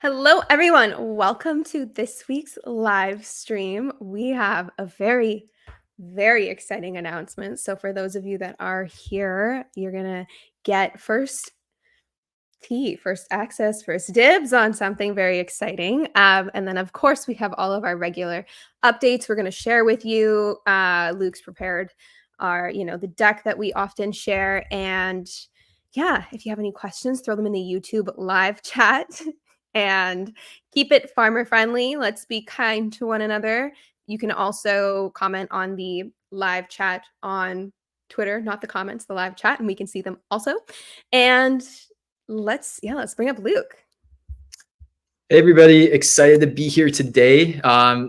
Hello, everyone. Welcome to this week's live stream. We have a very, very exciting announcement. So, for those of you that are here, you're going to get first first access, first dibs on something very exciting. And then, of course, we have all of our regular updates we're going to share with you. Luke's prepared the deck that we often share. And yeah, if you have any questions, throw them in the YouTube live chat and keep it farmer friendly. Let's be kind to one another. You can also comment on the live chat on Twitter, not the comments, the live chat, and we can see them also. And let's bring up Luke. Hey everybody, excited to be here today.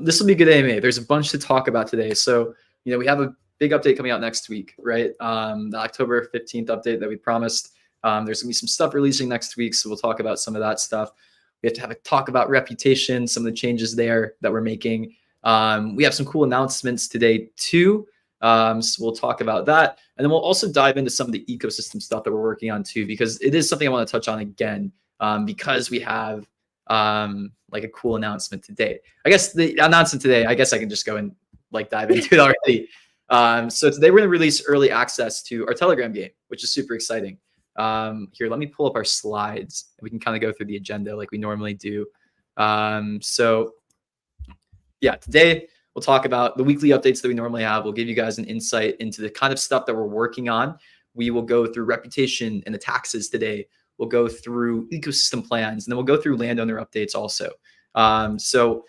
This will be a good AMA. There's a bunch to talk about today. So, we have a big update coming out next week, right? The October 15th update that we promised. There's gonna be some stuff releasing next week, so we'll talk about some of that stuff. We have to have a talk about reputation, some of the changes there that we're making. We have some cool announcements today too. So we'll talk about that. And then we'll also dive into some of the ecosystem stuff that we're working on too, because it is something I want to touch on again, because we have like a cool announcement today. I guess the announcement today, I guess I can just go and like dive into it already. So today we're going to release early access to our Telegram game, which is super exciting. Here, let me pull up our slides. We can kind of go through the agenda like we normally do. So yeah, today we'll talk about the weekly updates that we normally have. We'll give you guys an insight into the kind of stuff that we're working on. We will go through reputation and the taxes today. We'll go through ecosystem plans, and then we'll go through landowner updates also. So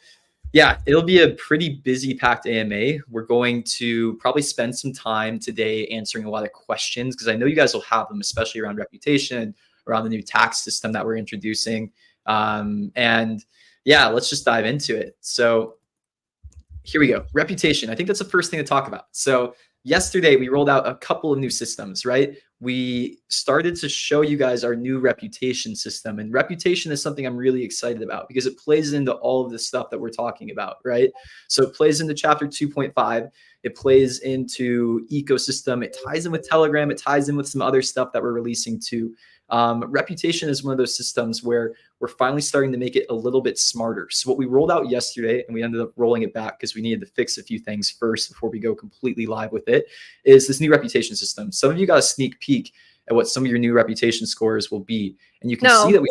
yeah, it'll be a pretty busy packed AMA. We're going to probably spend some time today answering a lot of questions because I know you guys will have them, especially around reputation, around the new tax system that we're introducing. And yeah, let's just dive into it. So here we go. Reputation. I think that's the first thing to talk about. So yesterday we rolled out a couple of new systems, right? We started to show you guys our new reputation system, and reputation is something I'm really excited about because it plays into all of the stuff that we're talking about, right? So it plays into chapter 2.5. It plays into ecosystem. It ties in with Telegram. It ties in with some other stuff that we're releasing too. Reputation is one of those systems where we're finally starting to make it a little bit smarter. So what we rolled out yesterday, and we ended up rolling it back because we needed to fix a few things first before we go completely live with it, is this new reputation system. Some of you got a sneak peek at what some of your new reputation scores will be. And you can see that we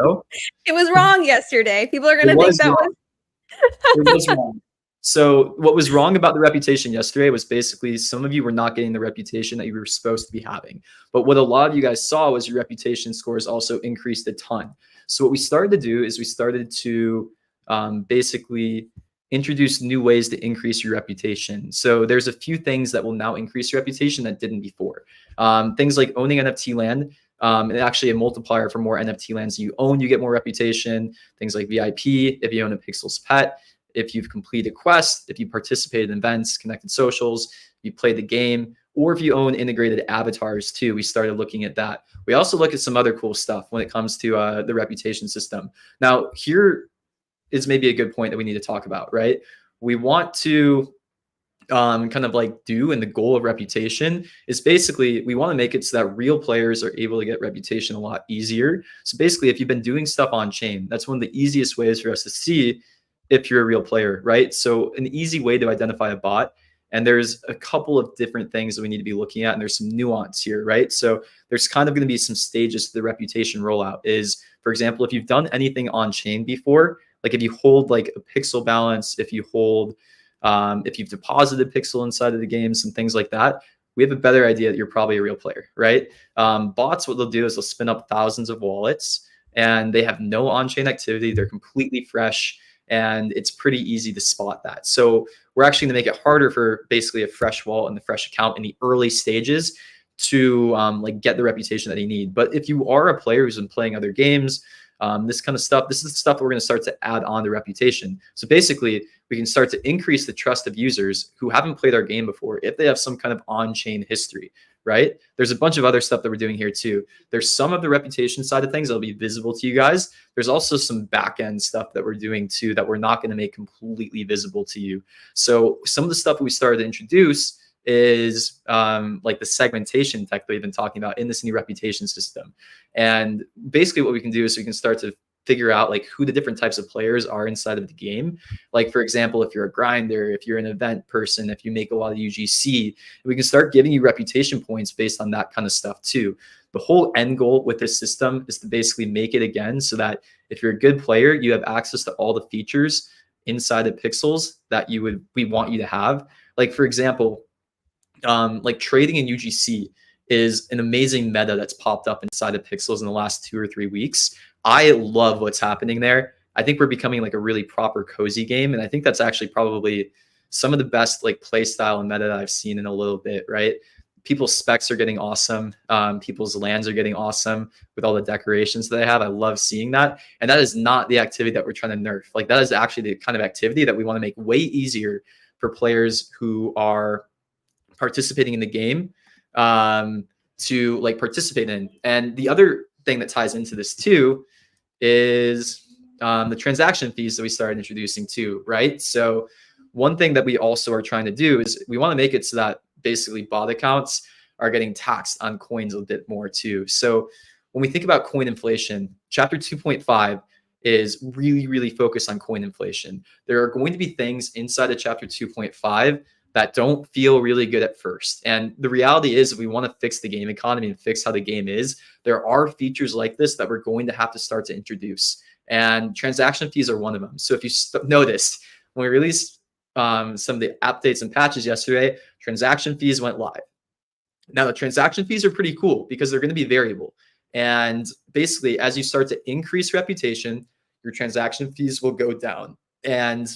no? It was wrong yesterday. People are going to think that was it was wrong. So what was wrong about the reputation yesterday was basically some of you were not getting the reputation that you were supposed to be having. But what a lot of you guys saw was your reputation scores also increased a ton. So what we started to do is we started to basically introduce new ways to increase your reputation. So there's a few things that will now increase your reputation that didn't before. Things like owning NFT land. And actually a multiplier for more NFT lands you own, you get more reputation. Things like VIP, if you own a Pixels pet, if you've completed quests, if you participated in events, connected socials, you played the game, or if you own integrated avatars too. We started looking at that. We also look at some other cool stuff when it comes to the reputation system. Now, here is maybe a good point that we need to talk about, right? We want to kind of like do, and the goal of reputation is basically we want to make it so that real players are able to get reputation a lot easier. So basically, if you've been doing stuff on chain, that's one of the easiest ways for us to see if you're a real player, right? So an easy way to identify a bot, and there's a couple of different things that we need to be looking at, and there's some nuance here, right? So there's kind of going to be some stages to the reputation rollout. Is, for example, if you've done anything on chain before, like if you hold like a pixel balance, if you hold if you've deposited pixel inside of the game, some things like that, we have a better idea that you're probably a real player, right? Bots, what they'll do is they'll spin up thousands of wallets, and they have no on-chain activity. They're completely fresh, and it's pretty easy to spot that. So we're actually going to make it harder for basically a fresh wallet and the fresh account in the early stages to like get the reputation that you need. But if you are a player who's been playing other games, this kind of stuff, this is the stuff that we're going to start to add on to reputation. So basically, we can start to increase the trust of users who haven't played our game before if they have some kind of on-chain history, right? There's a bunch of other stuff that we're doing here too. There's some of the reputation side of things that'll be visible to you guys. There's also some back-end stuff that we're doing too that we're not going to make completely visible to you. So some of the stuff that we started to introduce is like the segmentation tech that we've been talking about in this new reputation system. And basically what we can do is we can start to figure out like who the different types of players are inside of the game. Like, for example, if you're a grinder, if you're an event person, if you make a lot of UGC, we can start giving you reputation points based on that kind of stuff too. The whole end goal with this system is to basically make it again so that if you're a good player, you have access to all the features inside of Pixels that we want you to have. Like, for example, like trading in UGC is an amazing meta that's popped up inside of Pixels in the last 2 or 3 weeks. I love what's happening there. I think we're becoming like a really proper cozy game. And I think that's actually probably some of the best like play style and meta that I've seen in a little bit, right? People's specs are getting awesome. People's lands are getting awesome with all the decorations that they have. I love seeing that. And that is not the activity that we're trying to nerf. Like, that is actually the kind of activity that we want to make way easier for players who are participating in the game to like participate in. And the other thing that ties into this too is the transaction fees that we started introducing too, right? So one thing that we also are trying to do is we want to make it so that basically bot accounts are getting taxed on coins a bit more too. So when we think about coin inflation, chapter 2.5 is really, really focused on coin inflation. There are going to be things inside of chapter 2.5 that don't feel really good at first. And the reality is, if we want to fix the game economy and fix how the game is, there are features like this that we're going to have to start to introduce. And transaction fees are one of them. So if you noticed, when we released some of the updates and patches yesterday, transaction fees went live. Now, the transaction fees are pretty cool because they're going to be variable. And basically, as you start to increase reputation, your transaction fees will go down. And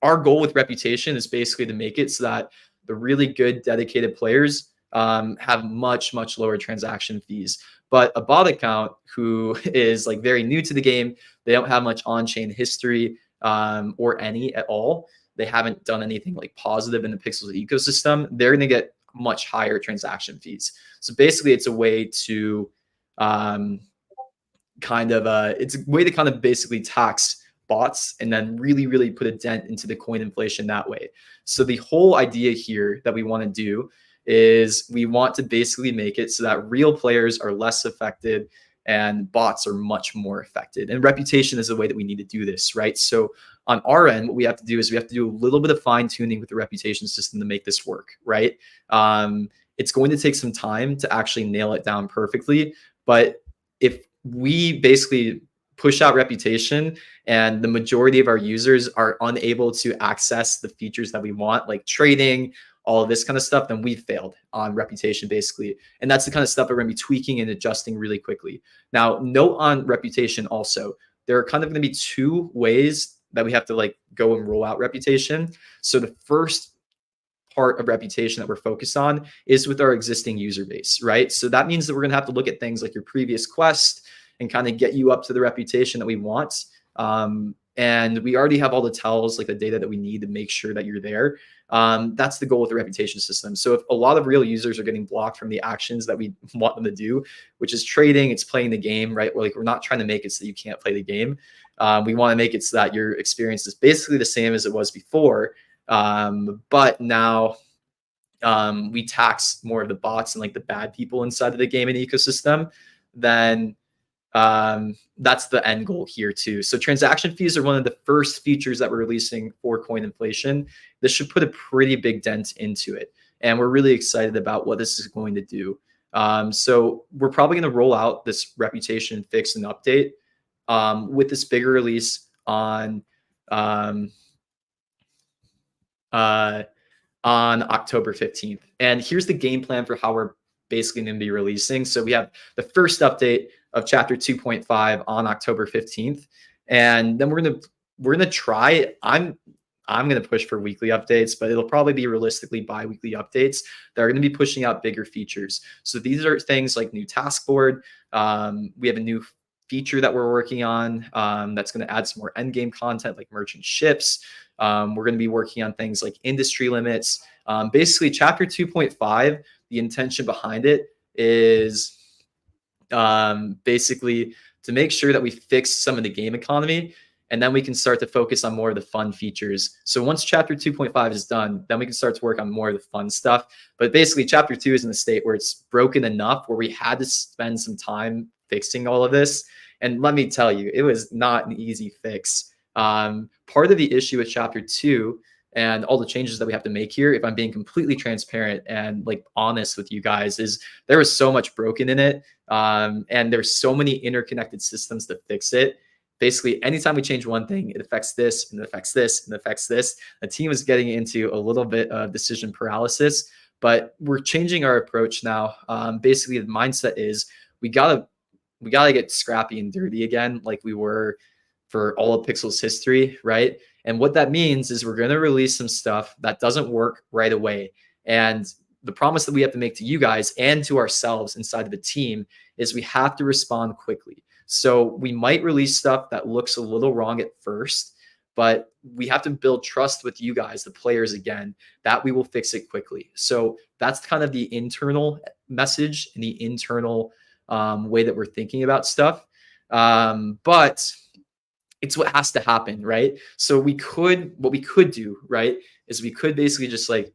our goal with reputation is basically to make it so that the really good dedicated players have much, much lower transaction fees. But a bot account who is like very new to the game, they don't have much on-chain history or any at all. They haven't done anything like positive in the Pixels ecosystem. They're going to get much higher transaction fees. So basically, it's a way to it's a way to kind of basically tax bots and then really, really put a dent into the coin inflation that way. So the whole idea here that we want to do is we want to basically make it so that real players are less affected and bots are much more affected. And reputation is the way that we need to do this, right? So on our end, what we have to do is we have to do a little bit of fine tuning with the reputation system to make this work, right? It's going to take some time to actually nail it down perfectly. But if we basically push out reputation and the majority of our users are unable to access the features that we want, like trading, all of this kind of stuff, then we've failed on reputation basically. And that's the kind of stuff that we're going to be tweaking and adjusting really quickly. Now, note on reputation also, there are kind of going to be 2 ways that we have to like go and roll out reputation. So the first part of reputation that we're focused on is with our existing user base, right? So that means that we're going to have to look at things like your previous quest and kind of get you up to the reputation that we want. And we already have all the tells, like the data that we need to make sure that you're there. That's the goal with the reputation system. So if a lot of real users are getting blocked from the actions that we want them to do, which is trading, it's playing the game, right? We're not trying to make it so that you can't play the game. We want to make it so that your experience is basically the same as it was before. But now we tax more of the bots and like the bad people inside of the game and ecosystem, then that's the end goal here too. So transaction fees are one of the first features that we're releasing for coin inflation. This should put a pretty big dent into it. And we're really excited about what this is going to do. So we're probably going to roll out this reputation fix and update with this bigger release on October 15th. And here's the game plan for how we're basically going to be releasing. So we have the first update of chapter 2.5 on October 15th. And then we're going to try, I'm going to push for weekly updates, but it'll probably be realistically bi-weekly updates that are going to be pushing out bigger features. So these are things like new task board. We have a new feature that we're working on that's going to add some more end game content like merchant ships. We're going to be working on things like industry limits. Basically, chapter 2.5, the intention behind it is basically to make sure that we fix some of the game economy, and then we can start to focus on more of the fun features. So once chapter 2.5 is done, then we can start to work on more of the fun stuff. But basically, chapter 2 is in a state where it's broken enough where we had to spend some time fixing all of this. And let me tell you, it was not an easy fix. Part of the issue with chapter 2 and all the changes that we have to make here, if I'm being completely transparent and like honest with you guys, is there was so much broken in it. And there's so many interconnected systems to fix it. Basically, anytime we change one thing, it affects this and it affects this and it affects this. The team is getting into a little bit of decision paralysis, but we're changing our approach now. Basically, the mindset is we gotta get scrappy and dirty again, like we were for all of Pixel's history, right? And what that means is we're going to release some stuff that doesn't work right away. And the promise that we have to make to you guys and to ourselves inside of the team is we have to respond quickly. So we might release stuff that looks a little wrong at first, but we have to build trust with you guys, the players, again, that we will fix it quickly. So that's kind of the internal message and the internal way that we're thinking about stuff. But it's what has to happen, right? So what we could do, right, is we could basically just like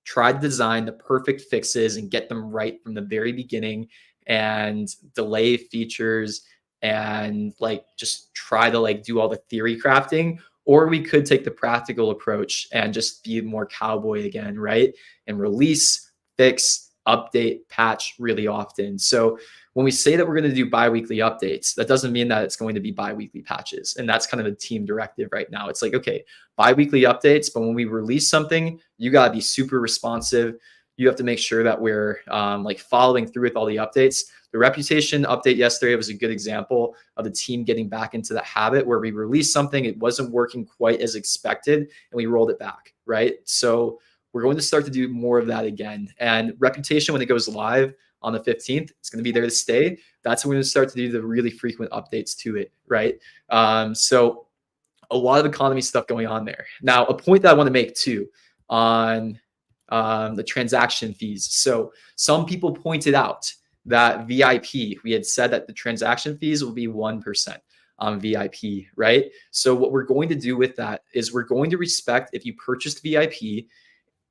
try to design the perfect fixes and get them right from the very beginning and delay features and like just try to like do all the theory crafting. Or we could take the practical approach and just be more cowboy again, right? And release, fix, update, patch really often. So when we say that we're going to do bi-weekly updates, that doesn't mean that it's going to be bi-weekly patches. And that's kind of a team directive right now. It's like, okay, bi-weekly updates, but when we release something, you got to be super responsive. You have to make sure that we're like following through with all the updates. The reputation update yesterday was a good example of the team getting back into that habit where we released something, it wasn't working quite as expected, and we rolled it back, right? So we're going to start to do more of that again. And reputation, when it goes live on the 15th, it's going to be there to stay. That's when we're going to start to do the really frequent updates to it, right? So a lot of economy stuff going on there. Now, a point that I want to make too on the transaction fees. So some people pointed out that VIP, we had said that the transaction fees will be 1% on VIP, right? So what we're going to do with that is we're going to respect if you purchased VIP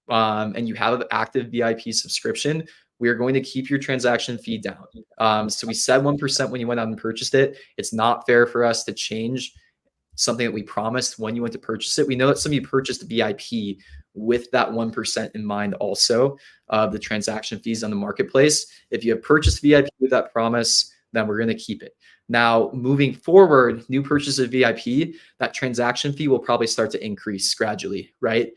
and you have an active VIP subscription, we are going to keep your transaction fee down. So we said 1% when you went out and purchased it. It's not fair for us to change something that we promised when you went to purchase it. We know that some of you purchased VIP with that 1% in mind also of the transaction fees on the marketplace. If you have purchased VIP with that promise, then we're going to keep it. Now, moving forward, new purchase of VIP, that transaction fee will probably start to increase gradually, right?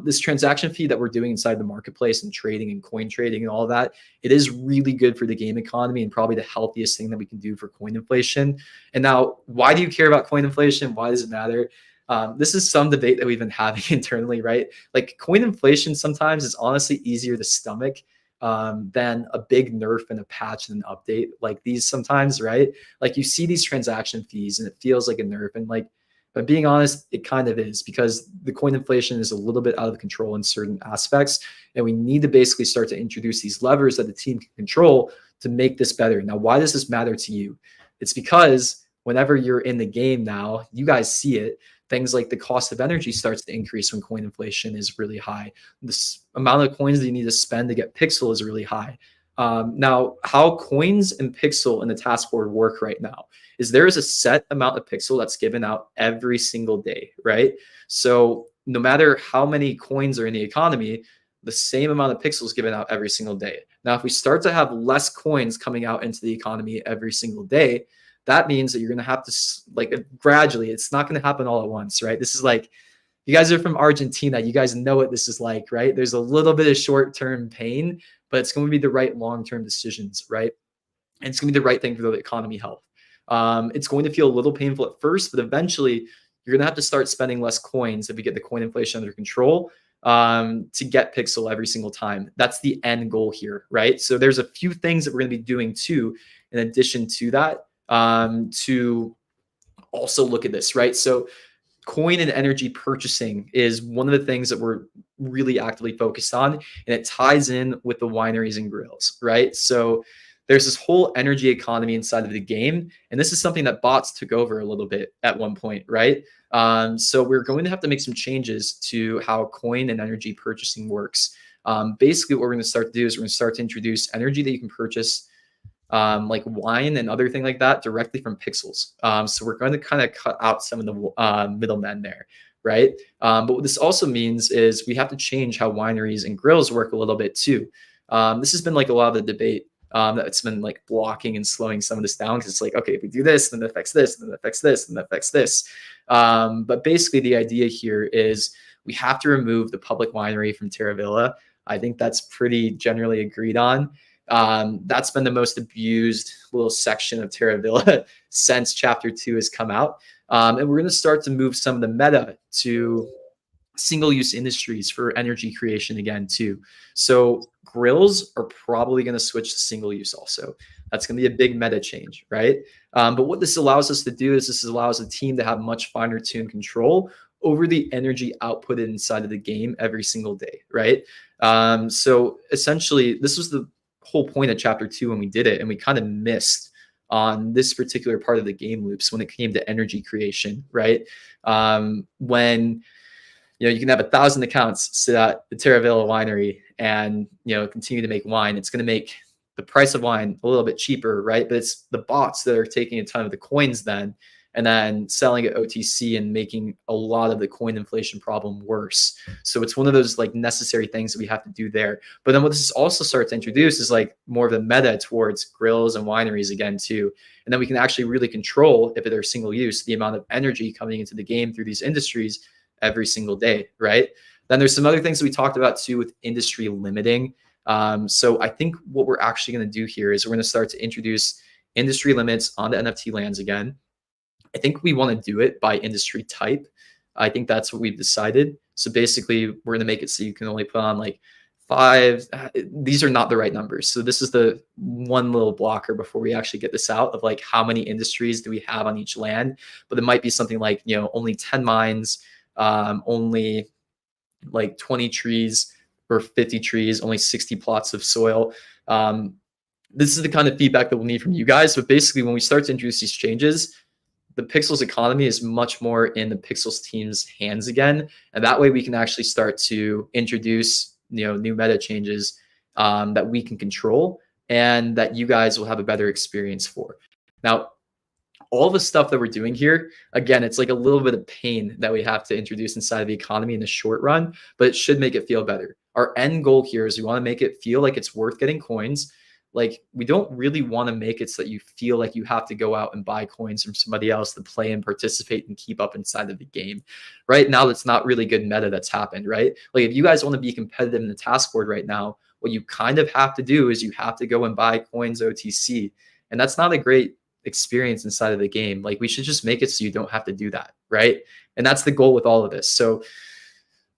This transaction fee that we're doing inside the marketplace and trading and coin trading and all of that, it is really good for the game economy and probably the healthiest thing that we can do for coin inflation. And now, why do you care about coin inflation? Why does it matter? This is some debate that we've been having internally, right? Like coin inflation sometimes is honestly easier to stomach than a big nerf and a patch and an update like these sometimes, right? Like you see these transaction fees and it feels like a nerf, and like, but being honest, it kind of is, because the coin inflation is a little bit out of control in certain aspects, and we need to basically start to introduce these levers that the team can control to make this better. Now, why does this matter to you? It's because whenever you're in the game now, you guys see it. Things like the cost of energy starts to increase when coin inflation is really high. This amount of coins that you need to spend to get Pixel is really high. Now, how coins and Pixel in the task board work right now is there is a set amount of Pixel that's given out every single day, right? So no matter how many coins are in the economy, the same amount of Pixel is given out every single day. Now, if we start to have less coins coming out into the economy every single day, that means that you're going to have to like gradually, it's not going to happen all at once, right? This is like, you guys are from Argentina. You guys know what this is like, right? There's a little bit of short-term pain, but it's going to be the right long-term decisions, right? And it's going to be the right thing for the economy health. It's going to feel a little painful at first, but eventually you're going to have to start spending less coins if we get the coin inflation under control to get Pixel every single time. That's the end goal here, right? So there's a few things that we're going to be doing too, in addition to that, to also look at this, right? So coin and energy purchasing is one of the things that we're really actively focused on, and it ties in with the wineries and grills, right? So there's this whole energy economy inside of the game, and this is something that bots took over a little bit at one point, right? So we're going to have to make some changes to how coin and energy purchasing works. Basically, what we're going to start to do is we're going to start to introduce energy that you can purchase like wine and other thing like that directly from pixels. So we're going to kind of cut out some of the middlemen there, right? But what this also means is we have to change how wineries and grills work a little bit too. This has been like a lot of the debate that's been like blocking and slowing some of this down, because it's like, okay, if we do this, then it affects this, then it affects this, then it affects this. But basically the idea here is we have to remove the public winery from Terravilla. I think that's pretty generally agreed on. That's been the most abused little section of Terravilla since chapter 2 has come out. And we're going to start to move some of the meta to single-use industries for energy creation again too. So grills are probably going to switch to single-use also. That's going to be a big meta change, right? But what this allows us to do is this allows the team to have much finer tuned control over the energy output inside of the game every single day, right? So essentially, this was the whole point of chapter 2 when we did it, and we kind of missed on this particular part of the game loops when it came to energy creation, right? When you can have 1,000 accounts sit at the Terravilla winery and continue to make wine. It's going to make the price of wine a little bit cheaper, right? But it's the bots that are taking a ton of the coins then and then selling it OTC and making a lot of the coin inflation problem worse. So it's one of those like necessary things that we have to do there. But then what this also starts to introduce is like more of the meta towards grills and wineries again too. And then we can actually really control, if they're single use, the amount of energy coming into the game through these industries every single day, right? Then there's some other things that we talked about too with industry limiting. So I think what we're actually going to do here is we're going to start to introduce industry limits on the NFT lands again. I think we want to do it by industry type. I think that's what we've decided. So basically, we're going to make it so you can only put on like 5. These are not the right numbers. So this is the one little blocker before we actually get this out of like how many industries do we have on each land. But it might be something like, only 10 mines, only like 20 trees or 50 trees, only 60 plots of soil. This is the kind of feedback that we'll need from you guys. But basically, when we start to introduce these changes, the Pixels economy is much more in the Pixels team's hands again. And that way we can actually start to introduce, new meta changes that we can control and that you guys will have a better experience for. Now, all the stuff that we're doing here, again, it's like a little bit of pain that we have to introduce inside of the economy in the short run, but it should make it feel better. Our end goal here is we want to make it feel like it's worth getting coins. Like, we don't really want to make it so that you feel like you have to go out and buy coins from somebody else to play and participate and keep up inside of the game. Right now, that's not really good meta that's happened, right? Like, if you guys want to be competitive in the task board right now, what you kind of have to do is you have to go and buy coins OTC. And that's not a great experience inside of the game. Like, we should just make it so you don't have to do that, right? And that's the goal with all of this. So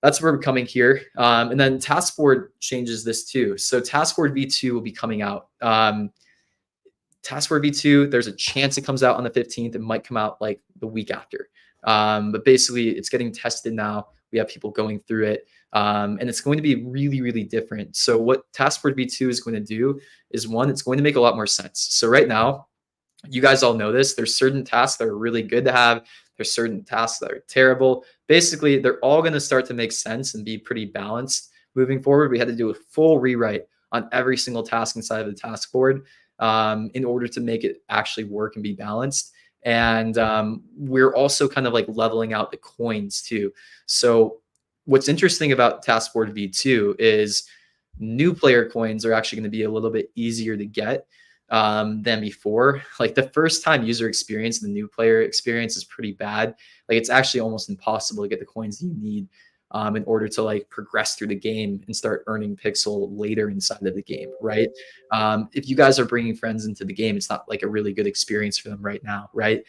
that's where we're coming here. And then task board changes this too. So task board V2 will be coming out. Task board V2, there's a chance it comes out on the 15th. It might come out like the week after. But basically it's getting tested now. We have people going through it. And it's going to be really, really different. So what task board V2 is going to do is, one, it's going to make a lot more sense. So right now, you guys all know this. There's certain tasks that are really good to have. There's certain tasks that are terrible. Basically, they're all going to start to make sense and be pretty balanced moving forward. We had to do a full rewrite on every single task inside of the task board in order to make it actually work and be balanced. And we're also kind of like leveling out the coins too. So what's interesting about task board V2 is new player coins are actually going to be a little bit easier to get than before. Like, the first time user experience, the new player experience is pretty bad. Like, it's actually almost impossible to get the coins you need in order to like progress through the game and start earning pixel later inside of the game, right? If you guys are bringing friends into the game, it's not like a really good experience for them right now, right?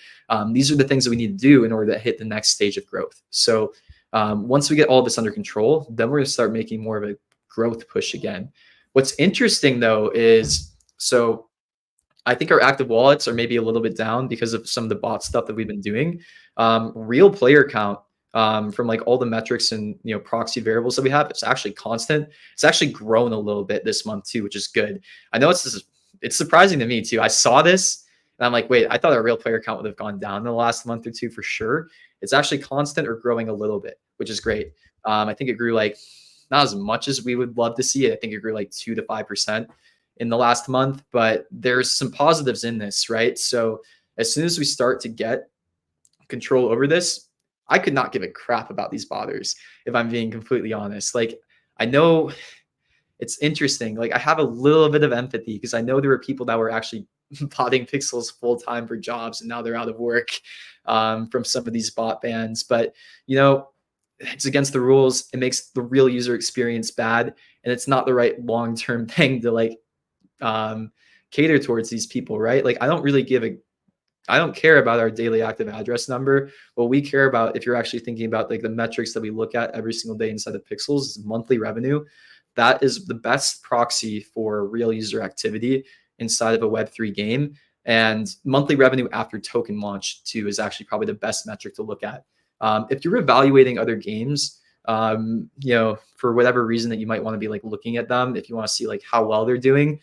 These are the things that we need to do in order to hit the next stage of growth. So once we get all this under control, then we're going to start making more of a growth push again. What's interesting though is, so I think our active wallets are maybe a little bit down because of some of the bot stuff that we've been doing. Real player count from like all the metrics and proxy variables that we have, it's actually constant. It's actually grown a little bit this month too, which is good. I know it's surprising to me too. I saw this and I'm like, wait, I thought our real player count would have gone down in the last month or two for sure. It's actually constant or growing a little bit, which is great. I think it grew like not as much as we would love to see it. I think it grew like 2 to 5% in the last month, but there's some positives in this, right? So as soon as we start to get control over this, I could not give a crap about these botters, if I'm being completely honest. Like, I know it's interesting. Like, I have a little bit of empathy because I know there were people that were actually botting Pixels full time for jobs, and now they're out of work from some of these bot bans. But you know, it's against the rules. It makes the real user experience bad, and it's not the right long term thing to like cater towards these people, right? Like, I don't care about our daily active address number. What we care about, if you're actually thinking about like the metrics that we look at every single day inside of Pixels, is monthly revenue. That is the best proxy for real user activity inside of a Web3 game. And monthly revenue after token launch too is actually probably the best metric to look at. If you're evaluating other games, you know, for whatever reason that you might want to be like looking at them, if you want to see like how well they're doing,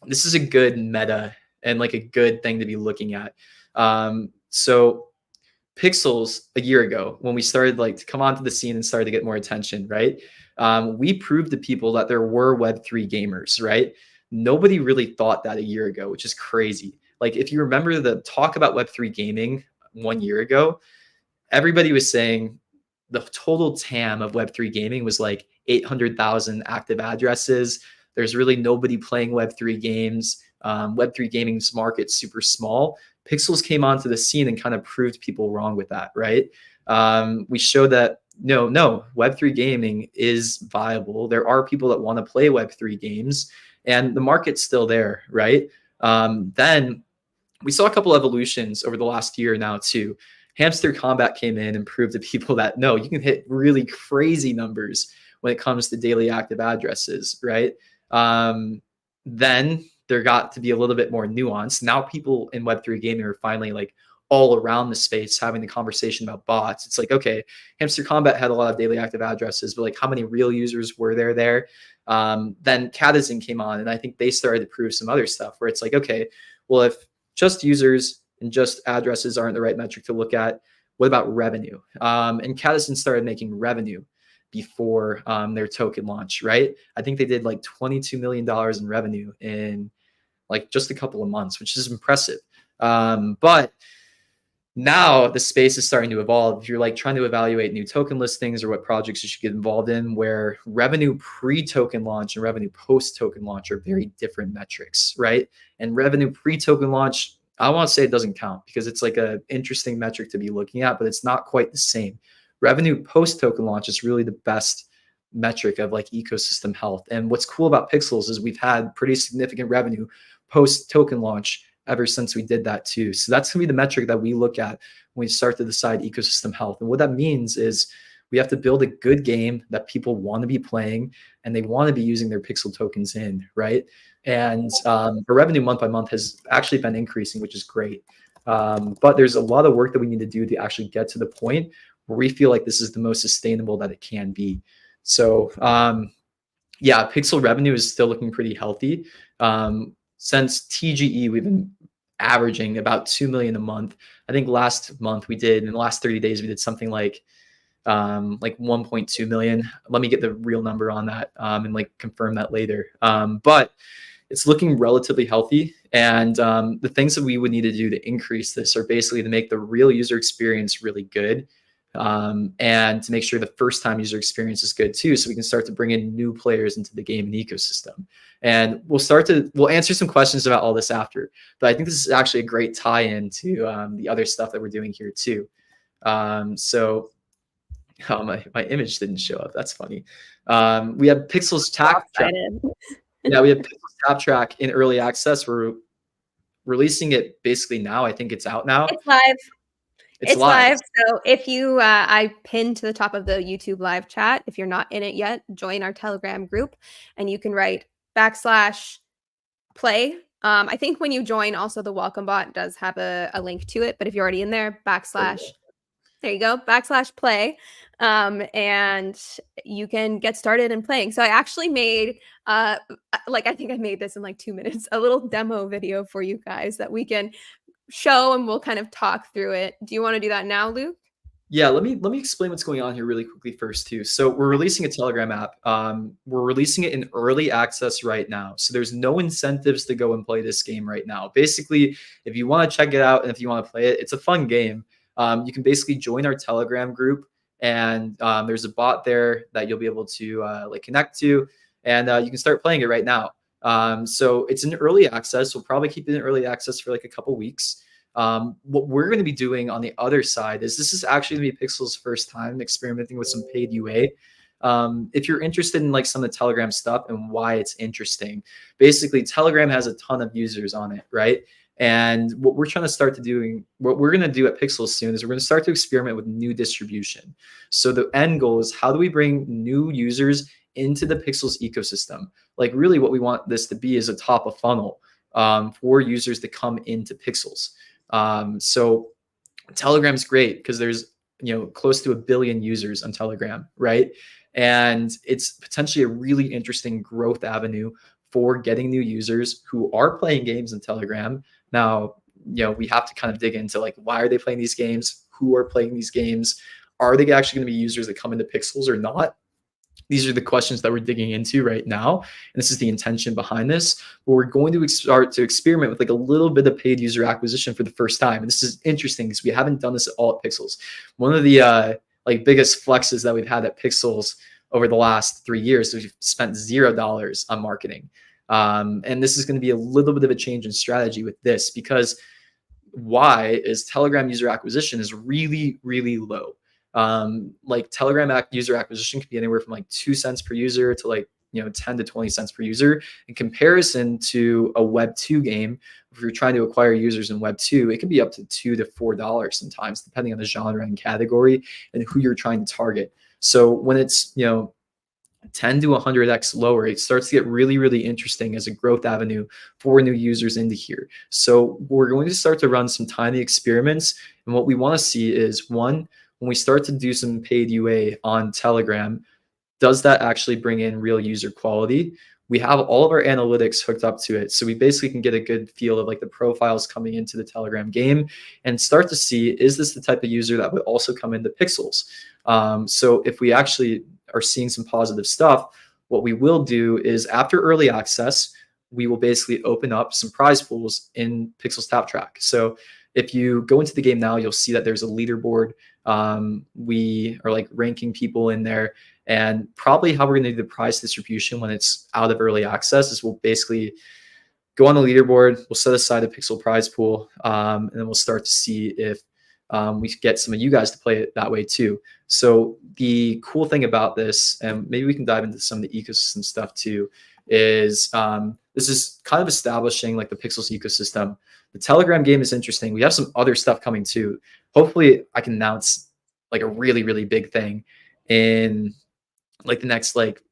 this is a good meta and like a good thing to be looking at. So Pixels a year ago, when we started like to come onto the scene and started to get more attention, right? We proved to people that there were Web3 gamers, right? Nobody really thought that a year ago, which is crazy. Like, if you remember the talk about Web3 gaming 1 year ago, everybody was saying the total TAM of Web3 gaming was like 800,000 active addresses. There's really nobody playing Web3 games. Web3 gaming's market's super small. Pixels came onto the scene and kind of proved people wrong with that, right? We showed that no, Web3 gaming is viable. There are people that want to play Web3 games, and the market's still there, right? Then we saw a couple evolutions over the last year now too. Hamster Combat came in and proved to people that no, you can hit really crazy numbers when it comes to daily active addresses, right? Then there got to be a little bit more nuance. Now people in Web3 gaming are finally like all around the space having the conversation about bots. It's like, okay, Hamster Combat had a lot of daily active addresses, but like how many real users were there? Then Catizen came on, and I think they started to prove some other stuff where it's like, okay, well, if just users and just addresses aren't the right metric to look at, what about revenue? And Catizen started making revenue before their token launch, right? I think they did like $22 million in revenue in like just a couple of months, which is impressive. But now the space is starting to evolve. If you're like trying to evaluate new token listings or what projects you should get involved in, where revenue pre-token launch and revenue post-token launch are very different metrics, right? And revenue pre-token launch, I want to say it doesn't count because it's like an interesting metric to be looking at, but it's not quite the same. Revenue post-token launch is really the best metric of like ecosystem health. And what's cool about Pixels is we've had pretty significant revenue post-token launch ever since we did that too. So that's gonna be the metric that we look at when we start to decide ecosystem health. And what that means is we have to build a good game that people want to be playing and they want to be using their Pixel tokens in, right? And our revenue month by month has actually been increasing, which is great. But there's a lot of work that we need to do to actually get to the point where we feel like this is the most sustainable that it can be. So yeah, Pixel revenue is still looking pretty healthy. Since TGE, we've been averaging about 2 million a month. I think last month we did, in the last 30 days, we did something like 1.2 million. Let me get the real number on that and like confirm that later. But it's looking relatively healthy. And the things that we would need to do to increase this are basically to make the real user experience really good. And to make sure the first time user experience is good too, so we can start to bring in new players into the game and ecosystem. And we'll answer some questions about all this after, but I think this is actually a great tie-in to the other stuff that we're doing here too. So my image didn't show up. That's funny. We have Pixels Tap Track. Yeah, we have Pixels Tap Track in early access. We're releasing it basically now. I think it's out now. It's live. It's live. So if you, I pinned to the top of the YouTube live chat. If you're not in it yet, join our Telegram group and you can write /play. I think when you join, also the welcome bot does have a link to it. But if you're already in there, there you go, /play. And you can get started in playing. So I actually made, I think I made this in like 2 minutes, a little demo video for you guys that we can show and we'll kind of talk through it. Do you want to do that now, Luke? Yeah, let me explain what's going on here really quickly first too. So we're releasing a Telegram app. We're releasing it in early access right now. So there's no incentives to go and play this game right now. Basically, if you want to check it out and if you want to play it, it's a fun game. You can basically join our Telegram group, and there's a bot there that you'll be able to like connect to, and you can start playing it right now. So it's in early access. We'll probably keep it in early access for like a couple weeks. What we're going to be doing on the other side is this is actually going to be Pixel's first time experimenting with some paid UA. If you're interested in like some of the Telegram stuff and why it's interesting, basically Telegram has a ton of users on it, right? And what we're trying to start to doing, what we're going to do at Pixel soon is we're going to start to experiment with new distribution. So the end goal is how do we bring new users into the Pixels ecosystem? Like really what we want this to be is a top of funnel for users to come into Pixels. So Telegram's great because there's close to 1 billion users on Telegram, right? And it's potentially a really interesting growth avenue for getting new users who are playing games in Telegram. Now, we have to kind of dig into like why are they playing these games? Who are playing these games? Are they actually going to be users that come into Pixels or not? These are the questions that we're digging into right now. And this is the intention behind this. But we're going to start to experiment with like a little bit of paid user acquisition for the first time. And this is interesting because we haven't done this at all at Pixels. One of the like biggest flexes that we've had at Pixels over the last 3 years is we've spent $0 on marketing. And this is going to be a little bit of a change in strategy with this because why is Telegram user acquisition is really, really low. Like Telegram user acquisition can be anywhere from like 2 cents per user to like 10 to 20 cents per user. In comparison to a Web 2 game, if you're trying to acquire users in Web 2, it can be up to $2 to $4 sometimes, depending on the genre and category and who you're trying to target. So when it's 10 to 100x lower, it starts to get really, really interesting as a growth avenue for new users into here. So we're going to start to run some tiny experiments. And what we want to see is one, when we start to do some paid UA on Telegram, does that actually bring in real user quality? We have all of our analytics hooked up to it. So we basically can get a good feel of like the profiles coming into the Telegram game and start to see, is this the type of user that would also come into Pixels? So if we actually are seeing some positive stuff, what we will do is after early access, we will basically open up some prize pools in Pixels Tap Track. So if you go into the game now, you'll see that there's a leaderboard. We are like ranking people in there, and probably how we're going to do the prize distribution when it's out of early access is we'll basically go on the leaderboard, we'll set aside a Pixel prize pool, and then we'll start to see if we get some of you guys to play it that way too. So the cool thing about this, and maybe we can dive into some of the ecosystem stuff too, is this is kind of establishing like the Pixels ecosystem. The Telegram game is interesting. We have some other stuff coming too. Hopefully I can announce like a really, really big thing in like the next like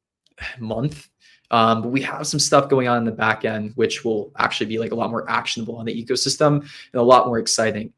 month. But we have some stuff going on in the back end, which will actually be like a lot more actionable on the ecosystem and a lot more exciting.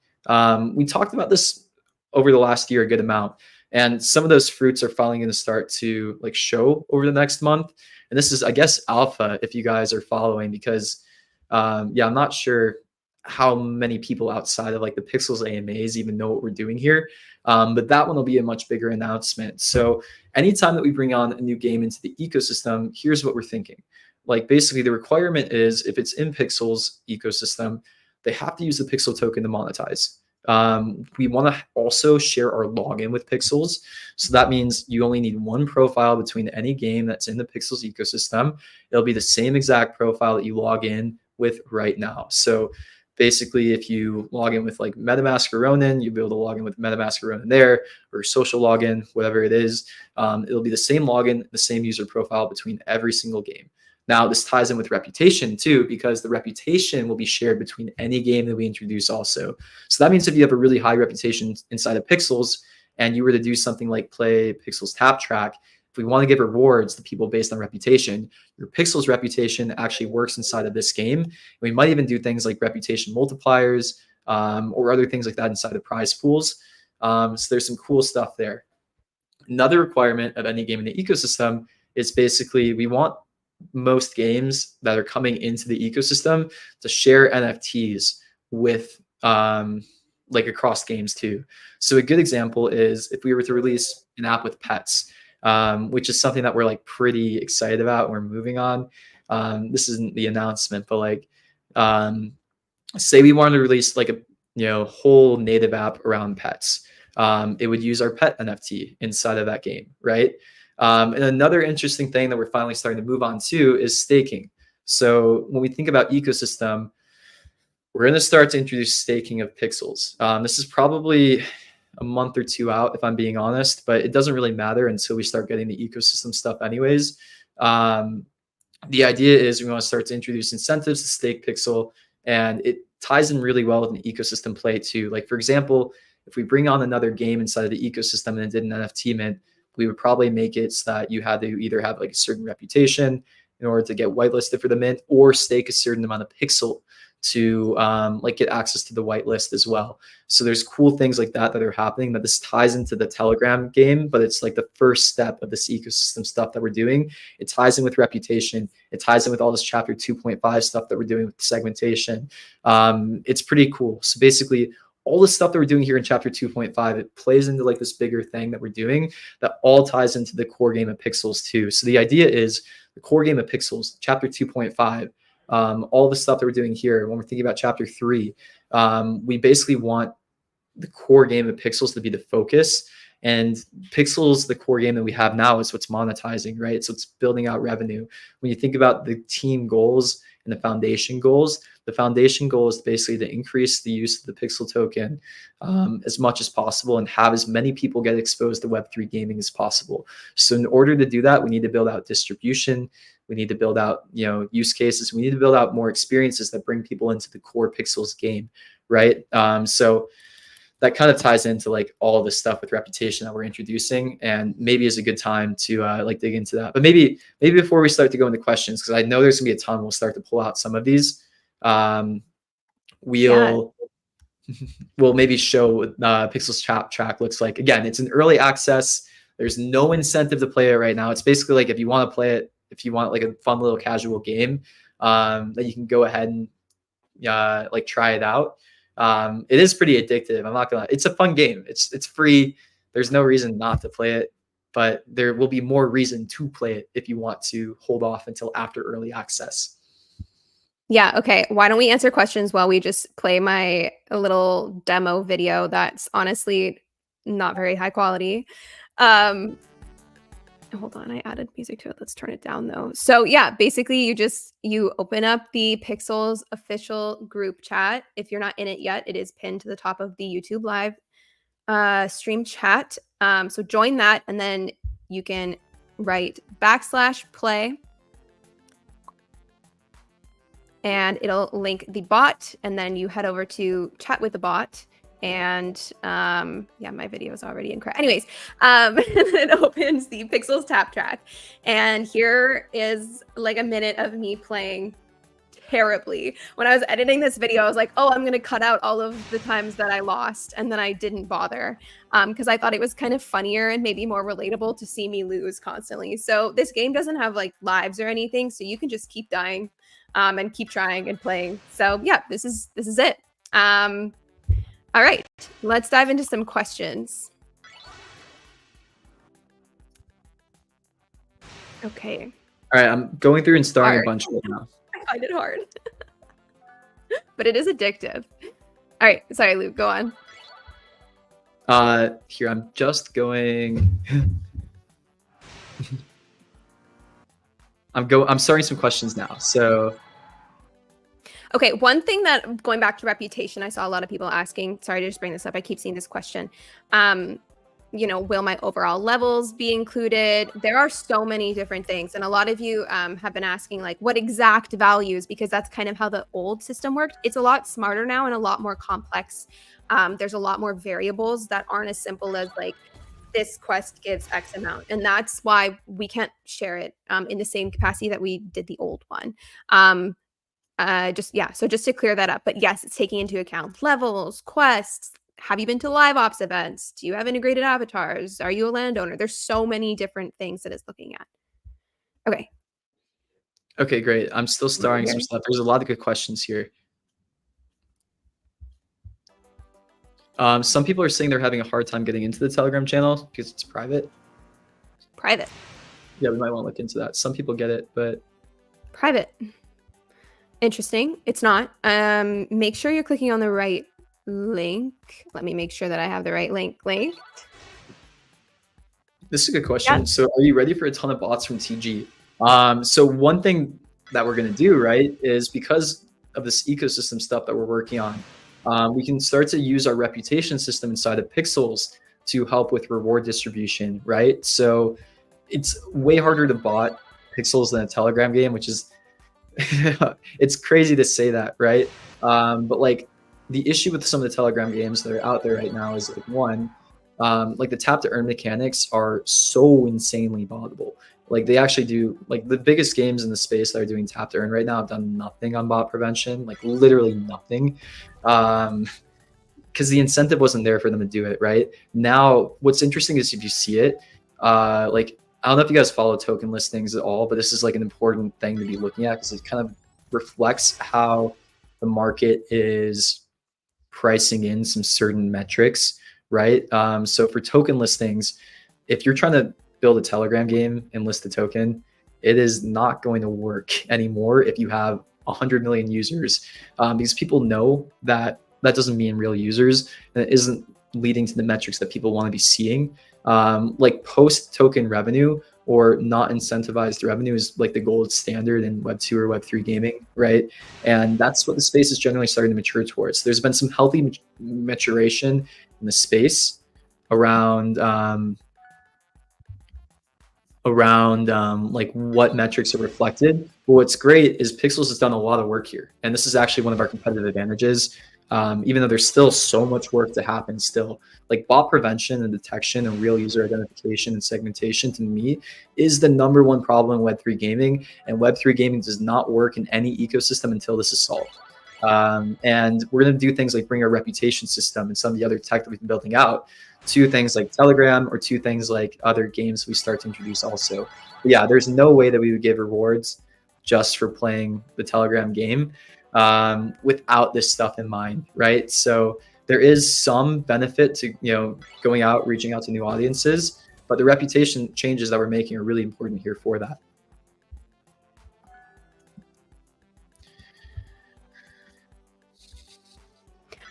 We talked about this over the last year a good amount, and some of those fruits are finally going to start to like show over the next month. And this is, I guess, alpha if you guys are following, because yeah, I'm not sure how many people outside of like the Pixels AMAs even know what we're doing here. But that one will be a much bigger announcement. So anytime that we bring on a new game into the ecosystem, here's what we're thinking. Like basically the requirement is if it's in Pixels ecosystem, they have to use the Pixel token to monetize. We want to also share our login with Pixels. So that means you only need one profile between any game that's in the Pixels ecosystem. It'll be the same exact profile that you log in with right now. So basically, if you log in with like MetaMask or Ronin, you'll be able to log in with MetaMask or Ronin there, or social login, whatever it is. It'll be the same login, the same user profile between every single game. Now, this ties in with reputation too, because the reputation will be shared between any game that we introduce also. So that means if you have a really high reputation inside of Pixels and you were to do something like play Pixels Tap Track, if we want to give rewards to people based on reputation, your Pixels reputation actually works inside of this game. We might even do things like reputation multipliers or other things like that inside of prize pools. So there's some cool stuff there. Another requirement of any game in the ecosystem is basically we want most games that are coming into the ecosystem to share NFTs with like across games too. So a good example is if we were to release an app with pets, which is something that we're like pretty excited about. We're moving on. This isn't the announcement, but like, say we wanted to release like a whole native app around pets. It would use our pet NFT inside of that game, right? And another interesting thing that we're finally starting to move on to is staking. So when we think about ecosystem, we're going to start to introduce staking of pixels. This is probably a month or two out, if I'm being honest, but it doesn't really matter until we start getting the ecosystem stuff anyways. The idea is we want to start to introduce incentives to stake pixel, and it ties in really well with an ecosystem play too. Like for example, if we bring on another game inside of the ecosystem and it did an NFT mint, we would probably make it so that you had to either have like a certain reputation in order to get whitelisted for the mint, or stake a certain amount of pixel to like get access to the whitelist as well. So there's cool things like that that are happening, that this ties into the Telegram game, but it's like the first step of this ecosystem stuff that we're doing. It ties in with reputation. It ties in with all this chapter 2.5 stuff that we're doing with segmentation. It's pretty cool. So basically all the stuff that we're doing here in chapter 2.5, it plays into like this bigger thing that we're doing that all ties into the core game of Pixels too. So the idea is the core game of Pixels, chapter 2.5, all the stuff that we're doing here, when we're thinking about chapter 3, we basically want the core game of Pixels to be the focus. And Pixels, the core game that we have now, is what's monetizing, right? So it's building out revenue. When you think about the team goals and the foundation goal is basically to increase the use of the Pixel token as much as possible and have as many people get exposed to Web3 gaming as possible. So in order to do that, we need to build out distribution. We need to build out, use cases. We need to build out more experiences that bring people into the core Pixels game, right? So that kind of ties into like all of the stuff with reputation that we're introducing, and maybe is a good time to like dig into that. But maybe before we start to go into questions, because I know there's gonna be a ton, we'll start to pull out some of these. We'll maybe show what Pixels track looks like. Again, it's an early access. There's no incentive to play it right now. It's basically like if you want to play it, if you want like a fun little casual game, that you can go ahead and like try it out. It is pretty addictive. I'm not gonna lie. It's a fun game. It's free. There's no reason not to play it, but there will be more reason to play it if you want to hold off until after early access. Yeah, okay. Why don't we answer questions while we just play my little demo video that's honestly not very high quality. Hold on, I added music to it. Let's turn it down though. So yeah, basically you open up the Pixels official group chat. If you're not in it yet, it is pinned to the top of the YouTube live stream chat. So join that, and then you can write /play, and it'll link the bot, and then you head over to chat with the bot. And yeah, my video is already incorrect. Anyways, it opens the Pixels tap track, and here is like a minute of me playing terribly. When I was editing this video, I was like, oh, I'm gonna cut out all of the times that I lost, and then I didn't bother because I thought it was kind of funnier and maybe more relatable to see me lose constantly. So this game doesn't have like lives or anything, so you can just keep dying and keep trying and playing. So yeah, this is it. All right, let's dive into some questions. Okay. All right, I'm going through and starting a bunch right now. I find it hard, but it is addictive. All right, sorry, Luke, go on. Here, I'm just going. I'm starting some questions now. So. Okay, one thing that, going back to reputation, I saw a lot of people asking, sorry to just bring this up, I keep seeing this question. Will my overall levels be included? There are so many different things. And a lot of you have been asking like what exact values, because that's kind of how the old system worked. It's a lot smarter now and a lot more complex. There's a lot more variables that aren't as simple as like, this quest gives X amount. And that's why we can't share it in the same capacity that we did the old one. So just to clear that up, but yes, it's taking into account levels, quests. Have you been to live ops events? Do you have integrated avatars? Are you a landowner? There's so many different things that it's looking at. Okay, great. I'm still starting some stuff. There's a lot of good questions here. Some people are saying they're having a hard time getting into the Telegram channel because it's private. Private. Yeah, we might want to look into that. Some people get it, but Private. Interesting. It's not. Make sure you're clicking on the right link. Let me make sure that I have the right link linked. This is a good question. Yeah. So are you ready for a ton of bots from TG? So one thing that we're going to do, right, is because of this ecosystem stuff that we're working on, we can start to use our reputation system inside of Pixels to help with reward distribution, right? So it's way harder to bot Pixels than a Telegram game, which is, it's crazy to say that, right? But like the issue with some of the Telegram games that are out there right now is like one, like the tap to earn mechanics are so insanely botable. Like they actually do, like the biggest games in the space that are doing tap to earn right now have done nothing on bot prevention, like literally nothing. Because the incentive wasn't there for them to do it, right? Now, what's interesting is if you see it, like I don't know if you guys follow token listings at all, but this is like an important thing to be looking at because it kind of reflects how the market is pricing in some certain metrics, right? So for token listings, if you're trying to build a Telegram game and list a token, it is not going to work anymore if you have 100 million users, because people know that that doesn't mean real users, and it isn't leading to the metrics that people want to be seeing. Like post token revenue or not incentivized revenue is like the gold standard in Web2 or Web3 gaming, right? And that's what the space is generally starting to mature towards. There's been some healthy maturation in the space around like what metrics are reflected. But what's great is Pixels has done a lot of work here, and this is actually one of our competitive advantages. Even though there's still so much work to happen still, like bot prevention and detection and real user identification and segmentation to me is the #1 problem in Web3 gaming, and Web3 gaming does not work in any ecosystem until this is solved. And we're going to do things like bring our reputation system and some of the other tech that we've been building out to things like Telegram or to things like other games we start to introduce also. But yeah, there's no way that we would give rewards just for playing the Telegram game without this stuff in mind, right? So there is some benefit to going out, reaching out to new audiences, but the reputation changes that we're making are really important here for that.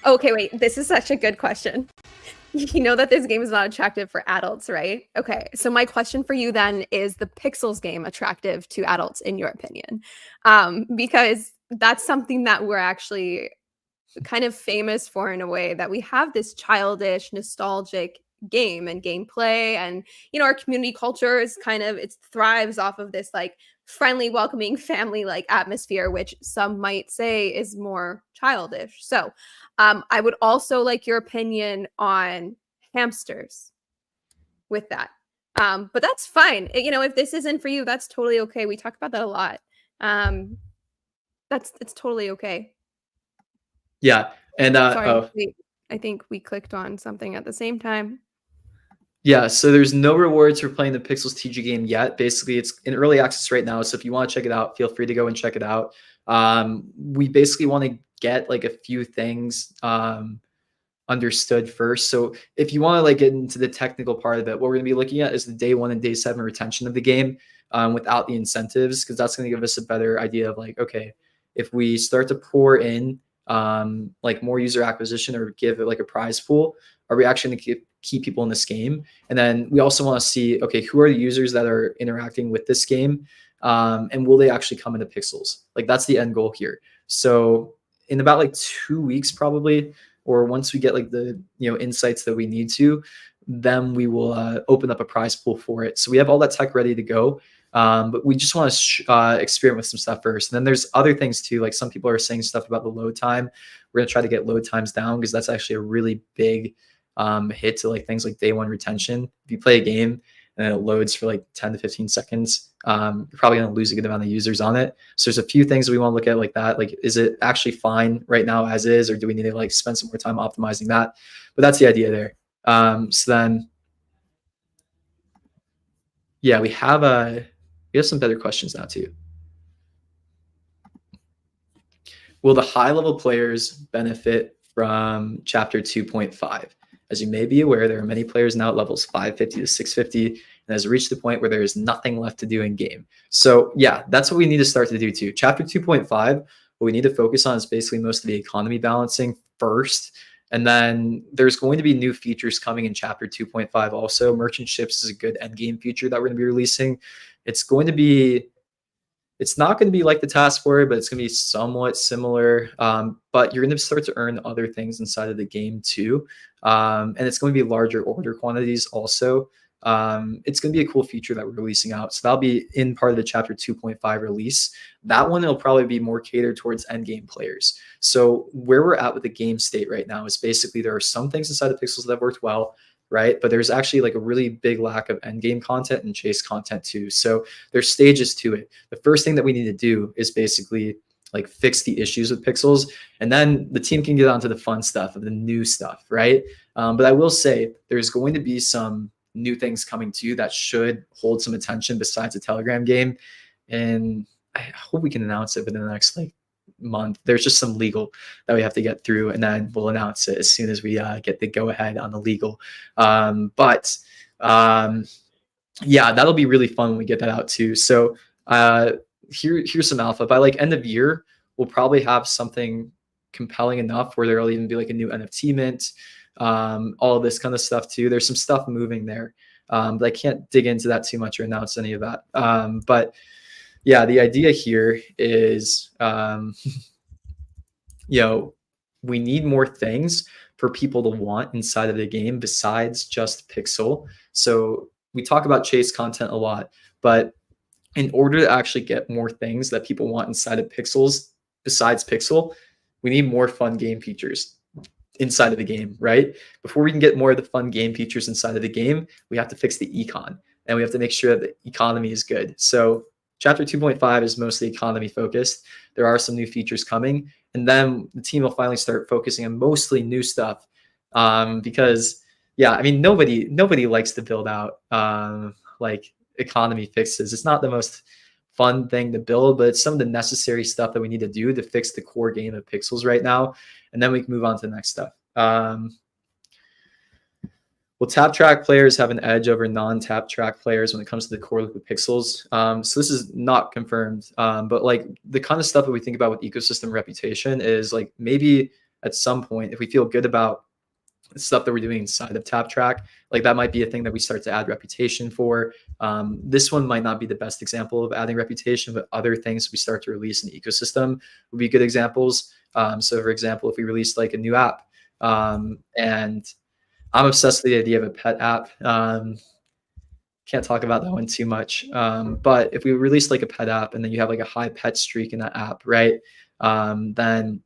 Okay, wait. This is such a good question. You know that this game is not attractive for adults, right? Okay, so my question for you then is the Pixels game attractive to adults in your opinion? Because that's something that we're actually kind of famous for in a way, that we have this childish, nostalgic game and gameplay, and our community culture is kind of, it thrives off of this like friendly, welcoming, family like atmosphere, which some might say is more childish. So I would also like your opinion on hamsters with that. But that's fine. If this isn't for you, that's totally okay. We talk about that a lot. It's totally okay. Yeah. And Sorry, I think we clicked on something at the same time. Yeah, so there's no rewards for playing the Pixels TG game yet. Basically, it's in early access right now. So if you want to check it out, feel free to go and check it out. We basically want to get like a few things understood first. So if you want to like get into the technical part of it, what we're going to be looking at is the day 1 and day 7 retention of the game without the incentives, because that's going to give us a better idea of like, okay, if we start to pour in like more user acquisition or give it like a prize pool, are we actually going to keep people in this game? And then we also want to see, okay, who are the users that are interacting with this game, and will they actually come into Pixels? Like that's the end goal here. So in about like 2 weeks probably, or once we get like the insights that we need to, then we will open up a prize pool for it. So we have all that tech ready to go. But we just want to experiment with some stuff first. And then there's other things too. Like some people are saying stuff about the load time. We're going to try to get load times down because that's actually a really big hit to like things like day 1 retention. If you play a game and it loads for like 10 to 15 seconds, you're probably going to lose a good amount of users on it. So there's a few things we want to look at like that. Like, is it actually fine right now as is, or do we need to like spend some more time optimizing that? But that's the idea there. So then, yeah, we have some better questions now too. Will the high level players benefit from chapter 2.5. As you may be aware, there are many players now at levels 550 to 650 and has reached the point where there is nothing left to do in game. So yeah, that's what we need to start to do too. Chapter 2.5, what we need to focus on is basically most of the economy balancing first. And then there's going to be new features coming in chapter 2.5 also. Merchant ships is a good end game feature that we're going to be releasing. It's not going to be like the task force, but it's going to be somewhat similar. But you're going to start to earn other things inside of the game too. And it's going to be larger order quantities also. It's going to be a cool feature that we're releasing out. So that'll be in part of the chapter 2.5 release. That one will probably be more catered towards end game players. So where we're at with the game state right now is basically there are some things inside of Pixels that have worked well, right? But there's actually like a really big lack of end game content and chase content too. So there's stages to it. The first thing that we need to do is basically like fix the issues with Pixels, and then the team can get onto the fun stuff of the new stuff, right? But I will say there's going to be some new things coming to you that should hold some attention besides a Telegram game. And I hope we can announce it within the next like month. There's just some legal that we have to get through, and then we'll announce it as soon as we get the go ahead on the legal. Yeah, that'll be really fun when we get that out too. So here's some alpha. By like end of year, we'll probably have something compelling enough where there'll even be like a new NFT mint, all of this kind of stuff too. There's some stuff moving there, but I can't dig into that too much or announce any of that. But yeah, the idea here is, we need more things for people to want inside of the game besides just Pixel. So we talk about chase content a lot, but in order to actually get more things that people want inside of Pixels besides Pixel, we need more fun game features inside of the game, right? Before we can get more of the fun game features inside of the game, we have to fix the econ, and we have to make sure that the economy is good. So chapter 2.5 is mostly economy focused. There are some new features coming, and then the team will finally start focusing on mostly new stuff, because yeah, I mean, nobody likes to build out like economy fixes. It's not the most fun thing to build, but it's some of the necessary stuff that we need to do to fix the core game of Pixels right now, and then we can move on to the next stuff. Will tap track players have an edge over non-tap track players when it comes to the core loop of Pixels? So this is not confirmed, but like the kind of stuff that we think about with ecosystem reputation is like maybe at some point, if we feel good about the stuff that we're doing inside of tap track, like that might be a thing that we start to add reputation for. This one might not be the best example of adding reputation, but other things we start to release in the ecosystem would be good examples. So for example, if we released like a new app, and I'm obsessed with the idea of a pet app. Can't talk about that one too much. But if we release like a pet app and then you have like a high pet streak in that app, right? Then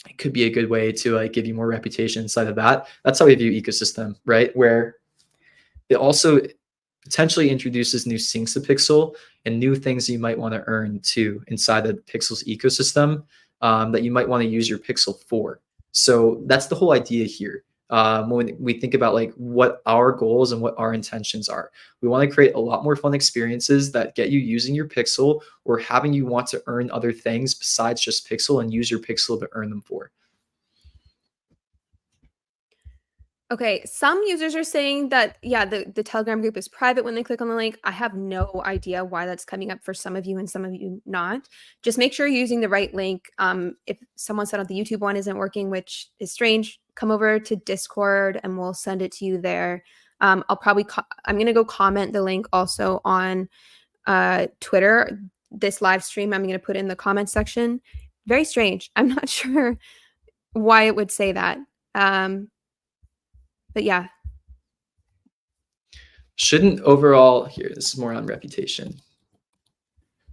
it could be a good way to like give you more reputation inside of that. That's how we view ecosystem, right? Where it also potentially introduces new sinks of Pixel and new things you might want to earn too inside of Pixel's ecosystem, that you might want to use your Pixel for. So that's the whole idea here. When we think about like what our goals and what our intentions are, we want to create a lot more fun experiences that get you using your Pixel or having you want to earn other things besides just Pixel and use your Pixel to earn them for. Okay, some users are saying that, yeah, the Telegram group is private when they click on the link. I have no idea why that's coming up for some of you and some of you not. Just make sure you're using the right link. If someone said on the YouTube one isn't working, which is strange, come over to Discord and we'll send it to you there. I'm going to go comment the link also on Twitter. This live stream, I'm going to put in the comment section. Very strange. I'm not sure why it would say that. But yeah. Shouldn't overall, here, this is more on reputation.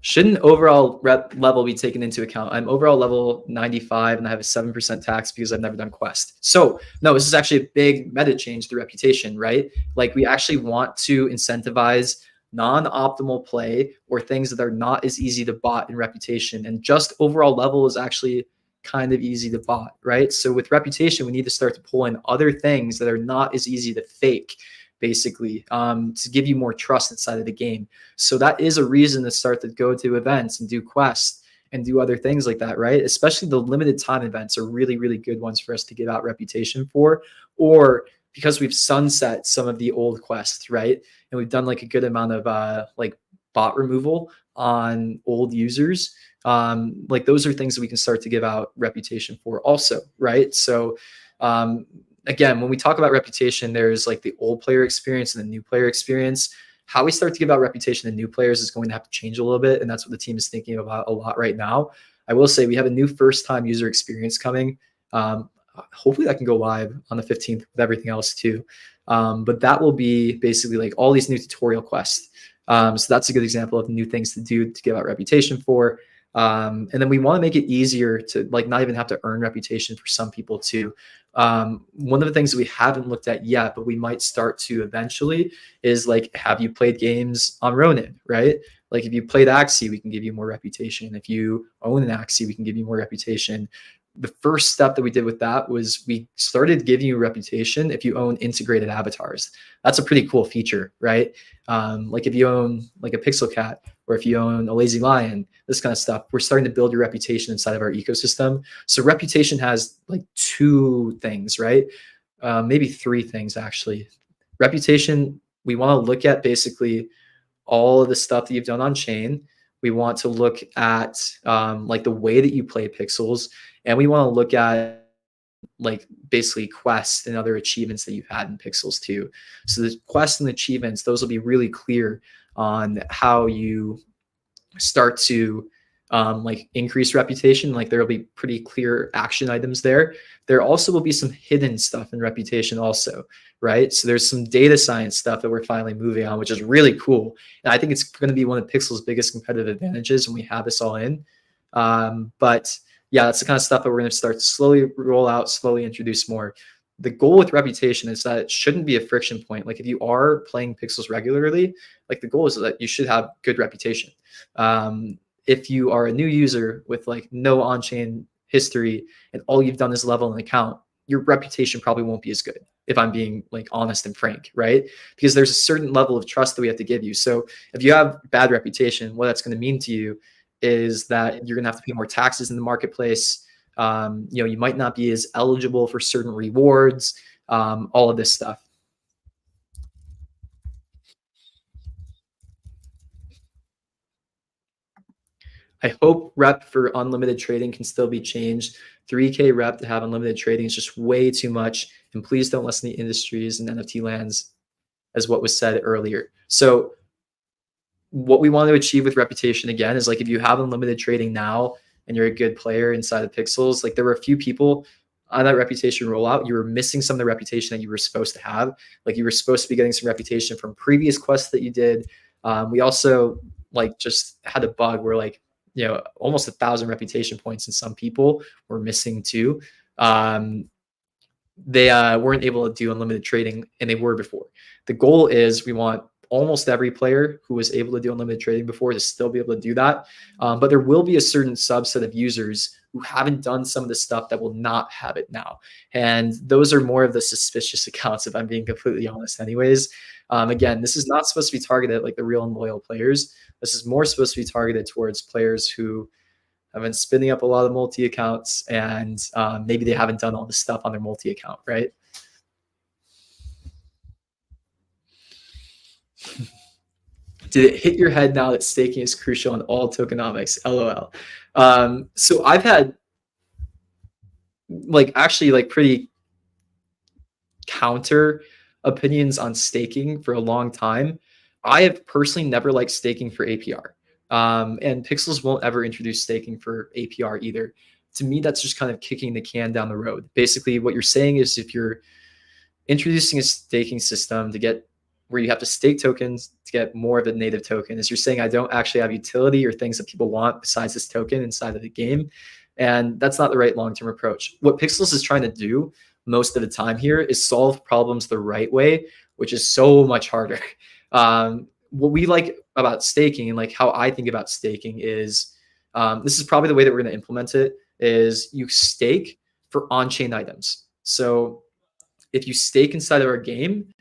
Shouldn't overall rep level be taken into account? I'm overall level 95 and I have a 7% tax because I've never done Quest. So no, this is actually a big meta change to reputation, right? Like we actually want to incentivize non-optimal play or things that are not as easy to bot in reputation, and just overall level is actually kind of easy to bot, right? So with reputation, we need to start to pull in other things that are not as easy to fake, basically, to give you more trust inside of the game. So that is a reason to start to go to events and do quests and do other things like that, right? Especially the limited time events are really, really good ones for us to give out reputation for, or because we've sunset some of the old quests, right? And we've done like a good amount of like bot removal on old users. Like those are things that we can start to give out reputation for also, right? So again, when we talk about reputation, there's like the old player experience and the new player experience. How we start to give out reputation to new players is going to have to change a little bit, and that's what the team is thinking about a lot right now. I will say we have a new first-time user experience coming. Hopefully that can go live on the 15th with everything else too. But that will be basically like all these new tutorial quests. So that's a good example of new things to do to give out reputation for. And then we want to make it easier to like not even have to earn reputation for some people too. One of the things that we haven't looked at yet, but we might start to eventually, is like, have you played games on Ronin, right? Like if you played Axie, we can give you more reputation. If you own an Axie, we can give you more reputation. The first step that we did with that was we started giving you a reputation if you own integrated avatars. That's a pretty cool feature, right? Like if you own like a Pixel Cat, or if you own a Lazy Lion, this kind of stuff, we're starting to build your reputation inside of our ecosystem. So reputation has like two things, right? Maybe three things actually. Reputation, we want to look at basically all of the stuff that you've done on chain. We want to look at like the way that you play Pixels, and we want to look at like basically quests and other achievements that you've had in Pixels too. So the quests and achievements, those will be really clear on how you start to like increase reputation. Like there will be pretty clear action items there. There also will be some hidden stuff in reputation also, right? So there's some data science stuff that we're finally moving on, which is really cool. And I think it's going to be one of Pixel's biggest competitive advantages when we have this all in. But yeah, that's the kind of stuff that we're going to start to slowly roll out, slowly introduce more. The goal with reputation is that it shouldn't be a friction point. Like if you are playing Pixels regularly, like the goal is that you should have good reputation. If you are a new user with like no on-chain history and all you've done is level an account, your reputation probably won't be as good, if I'm being like honest and frank, right? Because there's a certain level of trust that we have to give you. So if you have bad reputation, what that's going to mean to you is that you're going to have to pay more taxes in the marketplace. You might not be as eligible for certain rewards, all of this stuff. I hope rep for unlimited trading can still be changed. 3K rep to have unlimited trading is just way too much. And please don't listen to industries and NFT lands as what was said earlier. So what we want to achieve with reputation again is like if you have unlimited trading now and you're a good player inside of Pixels, like there were a few people on that reputation rollout, you were missing some of the reputation that you were supposed to have. Like you were supposed to be getting some reputation from previous quests that you did. We also like just had a bug where like, almost 1,000 reputation points and some people were missing too. They weren't able to do unlimited trading, and they were before. The goal is we want almost every player who was able to do unlimited trading before to still be able to do that. But there will be a certain subset of users who haven't done some of the stuff that will not have it now. And those are more of the suspicious accounts, if I'm being completely honest anyways. Again, this is not supposed to be targeted at like the real and loyal players. This is more supposed to be targeted towards players who have been spinning up a lot of multi accounts, and maybe they haven't done all this stuff on their multi account, right? Did it hit your head now that staking is crucial in all tokenomics? LOL. So I've had like actually like pretty counter opinions on staking for a long time. I have personally never liked staking for APR. And Pixels won't ever introduce staking for APR either. To me, that's just kind of kicking the can down the road. Basically, what you're saying is if you're introducing a staking system to get where you have to stake tokens to get more of a native token, is you're saying I don't actually have utility or things that people want besides this token inside of the game. And that's not the right long-term approach. What Pixels is trying to do most of the time here is solve problems the right way, which is so much harder. What we like about staking and like how I think about staking is this is probably the way that we're going to implement it is you stake for on-chain items. So if you stake inside of our game,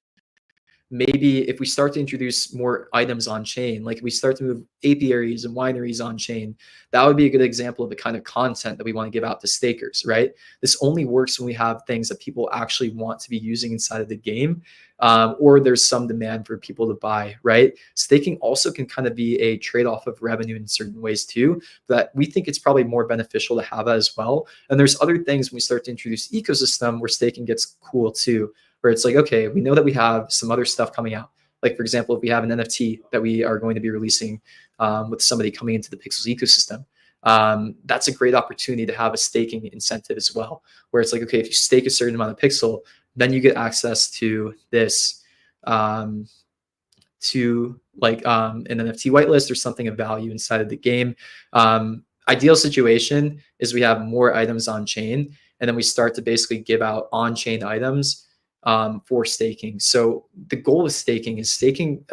maybe if we start to introduce more items on chain, like if we start to move apiaries and wineries on chain, that would be a good example of the kind of content that we want to give out to stakers, right? This only works when we have things that people actually want to be using inside of the game, or there's some demand for people to buy, right? Staking also can kind of be a trade-off of revenue in certain ways too, that we think it's probably more beneficial to have that as well. And there's other things when we start to introduce ecosystem where staking gets cool too, where it's like, okay, we know that we have some other stuff coming out. Like, for example, if we have an NFT that we are going to be releasing with somebody coming into the Pixels ecosystem, that's a great opportunity to have a staking incentive as well, where it's like, okay, if you stake a certain amount of Pixel, then you get access to this, to like an NFT whitelist or something of value inside of the game. Ideal situation is we have more items on chain, and then we start to basically give out on-chain items for staking. So the goal of staking is staking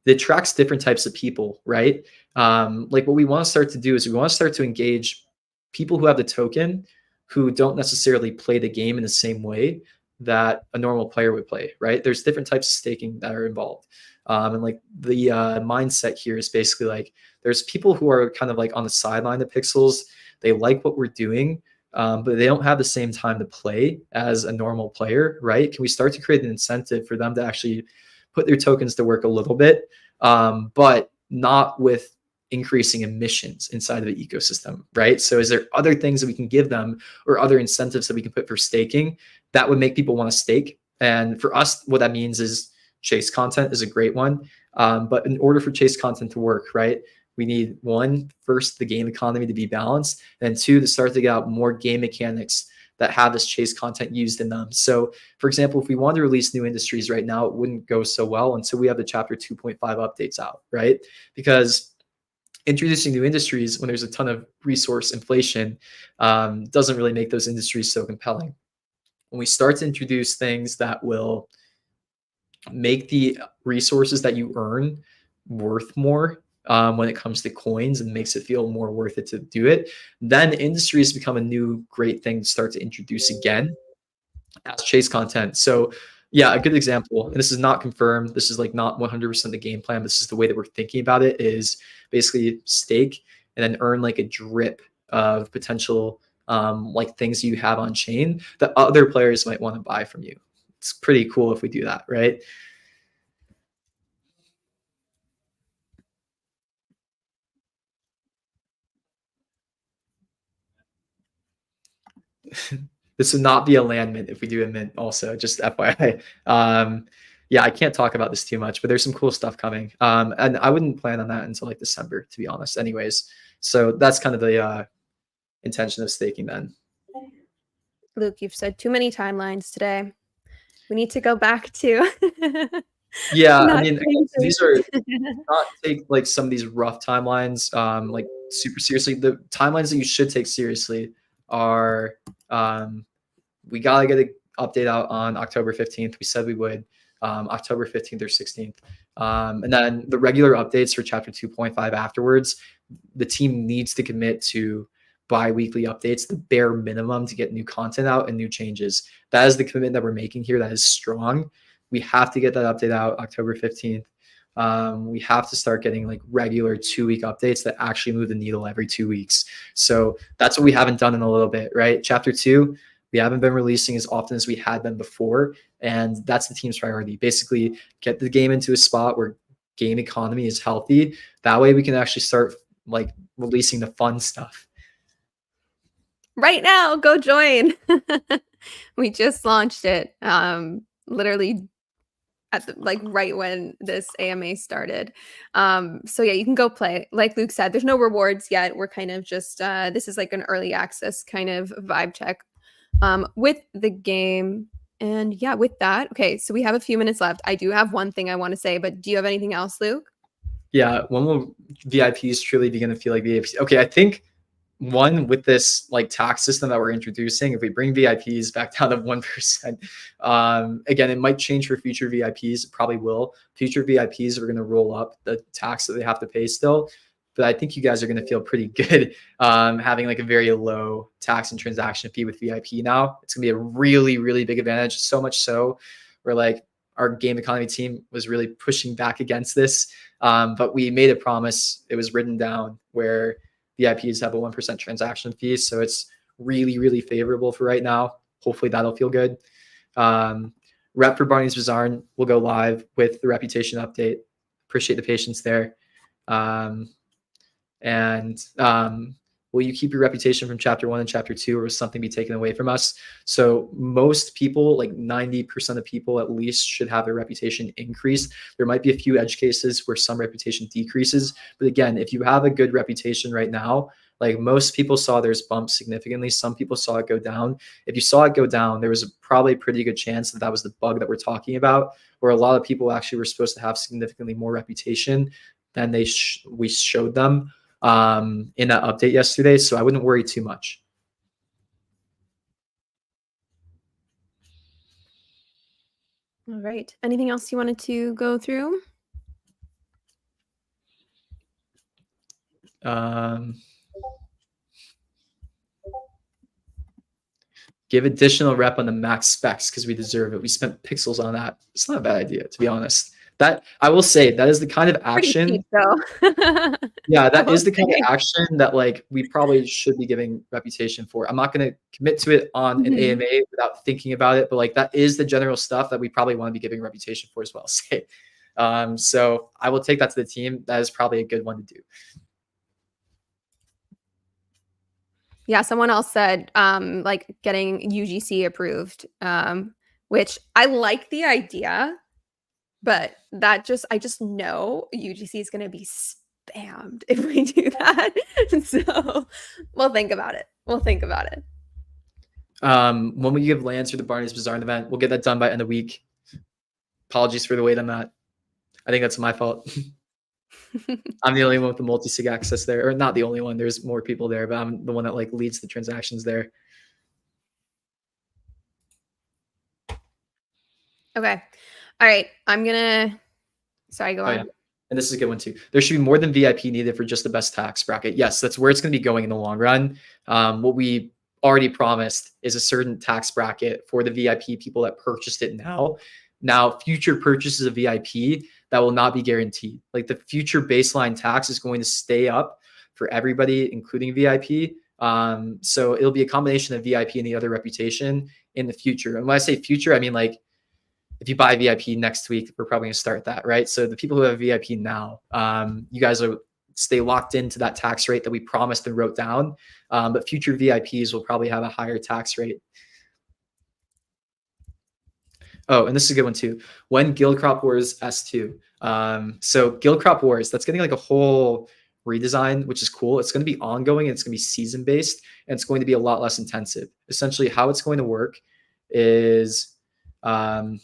it attracts different types of people, right? Like what we want to start to do is we want to start to engage people who have the token who don't necessarily play the game in the same way that a normal player would play, right? There's different types of staking that are involved. And like the mindset here is basically like there's people who are kind of like on the sideline of Pixels. They like what we're doing, but they don't have the same time to play as a normal player, right? Can we start to create an incentive for them to actually put their tokens to work a little bit, but not with increasing emissions inside of the ecosystem, right? So is there other things that we can give them or other incentives that we can put for staking that would make people want to stake? And for us, what that means is chase content is a great one. But in order for chase content to work, right, we need one, first, the game economy to be balanced, and two, to start to get out more game mechanics that have this chase content used in them. So for example, if we wanted to release new industries right now, it wouldn't go so well until we have the chapter 2.5 updates out, right? Because introducing new industries when there's a ton of resource inflation doesn't really make those industries so compelling. When we start to introduce things that will make the resources that you earn worth more when it comes to coins and makes it feel more worth it to do it, then industries become a new great thing to start to introduce again as chase content. So yeah, a good example, and this is not confirmed, this is like not 100% the game plan, this is the way that we're thinking about it, is basically stake and then earn like a drip of potential like things you have on chain that other players might want to buy from you. It's pretty cool if we do that, right? This would not be a land mint if we do a mint also, just FYI. Yeah, I can't talk about this too much, but there's some cool stuff coming. And I wouldn't plan on that until like December, to be honest, anyways. So that's kind of the intention of staking then. Luke, you've said too many timelines today. We need to go back to Yeah, I not mean, doing again, these are not take like some of these rough timelines like super seriously. The timelines that you should take seriously are we gotta get an update out on October 15th. We said we would, October 15th or 16th. And then the regular updates for chapter 2.5 afterwards, the team needs to commit to bi-weekly updates, the bare minimum to get new content out and new changes. That is the commitment that we're making here. That is strong. We have to get that update out October 15th. We have to start getting like regular 2-week updates that actually move the needle every 2 weeks. So that's what we haven't done in a little bit, right? Chapter 2, we haven't been releasing as often as we had been before. And that's the team's priority. Basically, get the game into a spot where game economy is healthy. That way we can actually start like releasing the fun stuff. Right now, go join. We just launched it. Literally at the, like right when this AMA started. So yeah, you can go play. Like Luke said, there's no rewards yet. We're kind of just this is like an early access kind of vibe check with the game. And yeah, with that, okay, so we have a few minutes left. I do have one thing I want to say, but do you have anything else, Luke? Yeah, when will VIPs truly begin to feel like VIPs? Okay, I think one, with this like tax system that we're introducing, if we bring VIPs back down to 1%, again, it might change for future VIPs. It probably will. Future VIPs are going to roll up the tax that they have to pay still. But I think you guys are going to feel pretty good having like a very low tax and transaction fee with VIP now. It's going to be a really, really big advantage. So much so we're like, our game economy team was really pushing back against this. But we made a promise. It was written down where VIPs have a 1% transaction fee. So it's really, really favorable for right now. Hopefully that'll feel good. Rep for Barney's Bazaar will go live with the reputation update. Appreciate the patience there. Will you keep your reputation from chapter 1 and chapter 2, or will something be taken away from us? So most people, like 90% of people at least, should have their reputation increased. There might be a few edge cases where some reputation decreases. But again, if you have a good reputation right now, like most people saw theirs bump significantly. Some people saw it go down. If you saw it go down, there was probably a pretty good chance that that was the bug that we're talking about, where a lot of people actually were supposed to have significantly more reputation than we showed them in that update yesterday. So I wouldn't worry too much. All right. Anything else you wanted to go through? Give additional rep on the max specs because we deserve it. We spent pixels on that. It's not a bad idea, to be honest. That, I will say, that is the kind of action. Pretty cheap, though. Yeah, that is the kind of action that like we probably should be giving reputation for. I'm not going to commit to it on an AMA without thinking about it, but like that is the general stuff that we probably want to be giving reputation for as well. So I will take that to the team. That is probably a good one to do. Yeah, someone else said like getting UGC approved, which I like the idea, but that I just know UGC is going to be spammed if we do that. So we'll think about it. When we give lands for the Barney's Bazaar event, we'll get that done by end of week. Apologies for the wait on that. I think that's my fault. I'm the only one with the multi-sig access there, or not the only one. There's more people there, but I'm the one that like leads the transactions there. Okay. All right. I'm gonna. Sorry, go on. Yeah. And this is a good one too. There should be more than VIP needed for just the best tax bracket. Yes, that's where it's going to be going in the long run. What we already promised is a certain tax bracket for the VIP people that purchased it now. Now, future purchases of VIP, that will not be guaranteed. Like the future baseline tax is going to stay up for everybody, including VIP. So it'll be a combination of VIP and the other reputation in the future. And when I say future, I mean like if you buy VIP next week, we're probably going to start that, right? So the people who have VIP now, you guys will stay locked into that tax rate that we promised and wrote down. But future VIPs will probably have a higher tax rate. Oh, and this is a good one too. When Guild Crop Wars S2. So Guild Crop Wars, that's getting like a whole redesign, which is cool. It's going to be ongoing and it's going to be season based and it's going to be a lot less intensive. Essentially how it's going to work is, it'll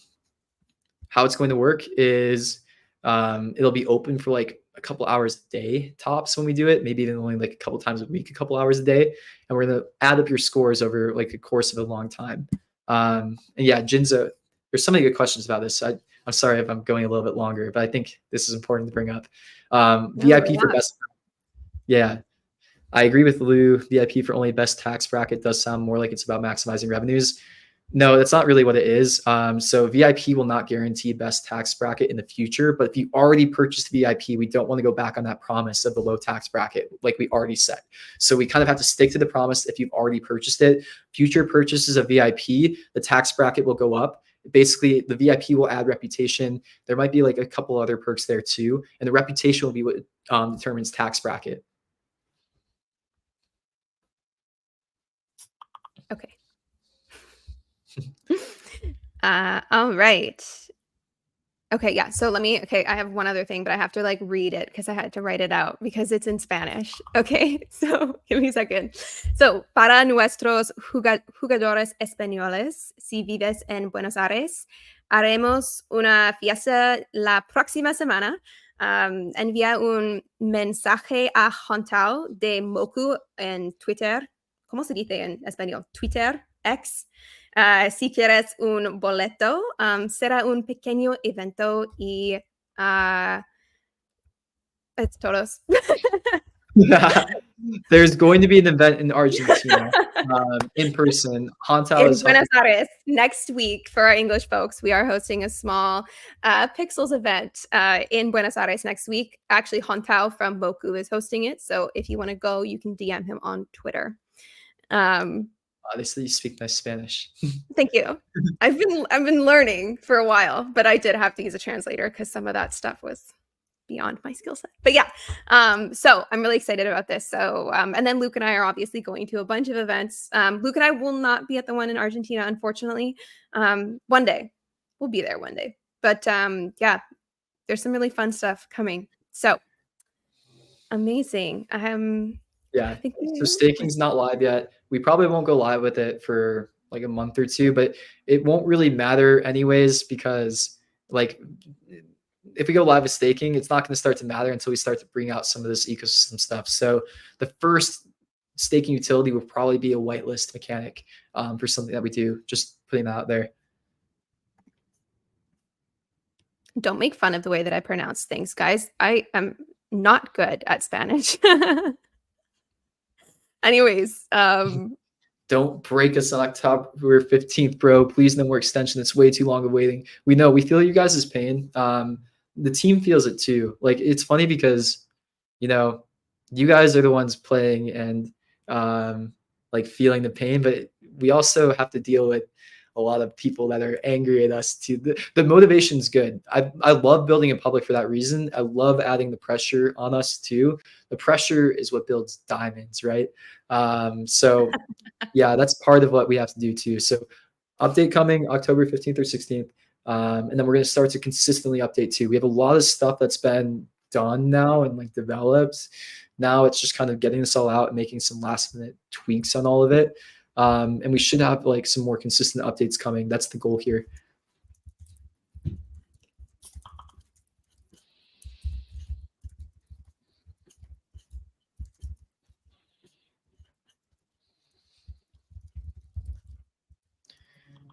be open for like a couple hours a day tops when we do it, maybe even only like a couple times a week, a couple hours a day. And we're going to add up your scores over like a course of a long time. And yeah, Jinzo, there's so many good questions about this. I'm sorry if I'm going a little bit longer, but I think this is important to bring up. VIP for best. Yeah, I agree with Lou. VIP for only best tax bracket does sound more like it's about maximizing revenues. No, that's not really what it is. So VIP will not guarantee best tax bracket in the future, but if you already purchased VIP, we don't want to go back on that promise of the low tax bracket like we already said. So we kind of have to stick to the promise if you've already purchased it. Future purchases of VIP, the tax bracket will go up. Basically, the VIP will add reputation. There might be like a couple other perks there too. And the reputation will be what determines tax bracket. Okay. All right. Okay, yeah. So I have one other thing, but I have to like read it because I had to write it out because it's in Spanish. Okay, so give me a second. So, para nuestros jugadores españoles, si vives en Buenos Aires, haremos una fiesta la próxima semana. Envía un mensaje a Hontao de Moku en Twitter. ¿Cómo se dice en español? Twitter, X. Si quieres un boleto, será un pequeño evento y it's todos. There's going to be an event in Argentina. in person. Hantao In is Buenos Aires next week for our English folks. We are hosting a small Pixels event in Buenos Aires next week. Actually, Hontao from Boku is hosting it. So if you want to go, you can DM him on Twitter. Obviously, you speak nice Spanish. Thank you. I've been learning for a while, but I did have to use a translator because some of that stuff was beyond my skill set. But yeah, so I'm really excited about this. So, and then Luke and I are obviously going to a bunch of events. Luke and I will not be at the one in Argentina, unfortunately. One day, we'll be there one day. But yeah, there's some really fun stuff coming. So amazing. Yeah. I think So staking's not live yet. We probably won't go live with it for like a month or two, but it won't really matter anyways because like if we go live with staking, it's not going to start to matter until we start to bring out some of this ecosystem stuff. So the first staking utility will probably be a whitelist mechanic for something that we do. Just putting that out there. don't make fun of the way that I pronounce things, guys. I am not good at Spanish. Anyways, don't break us on October 15th, bro. Please no more extension. It's way too long of waiting. We know, we feel you guys' pain. The team feels it too. Like, it's funny because, you know, you guys are the ones playing and like feeling the pain, but we also have to deal with a lot of people that are angry at us too. The motivation's good. I love building in public for that reason. I love adding the pressure on us too. The pressure is what builds diamonds, right? So yeah, that's part of what we have to do too. So update coming October 15th or 16th. And then we're going to start to consistently update too. We have a lot of stuff that's been done now and like developed. Now it's just kind of getting this all out and making some last minute tweaks on all of it. And we should have like some more consistent updates coming. That's the goal here.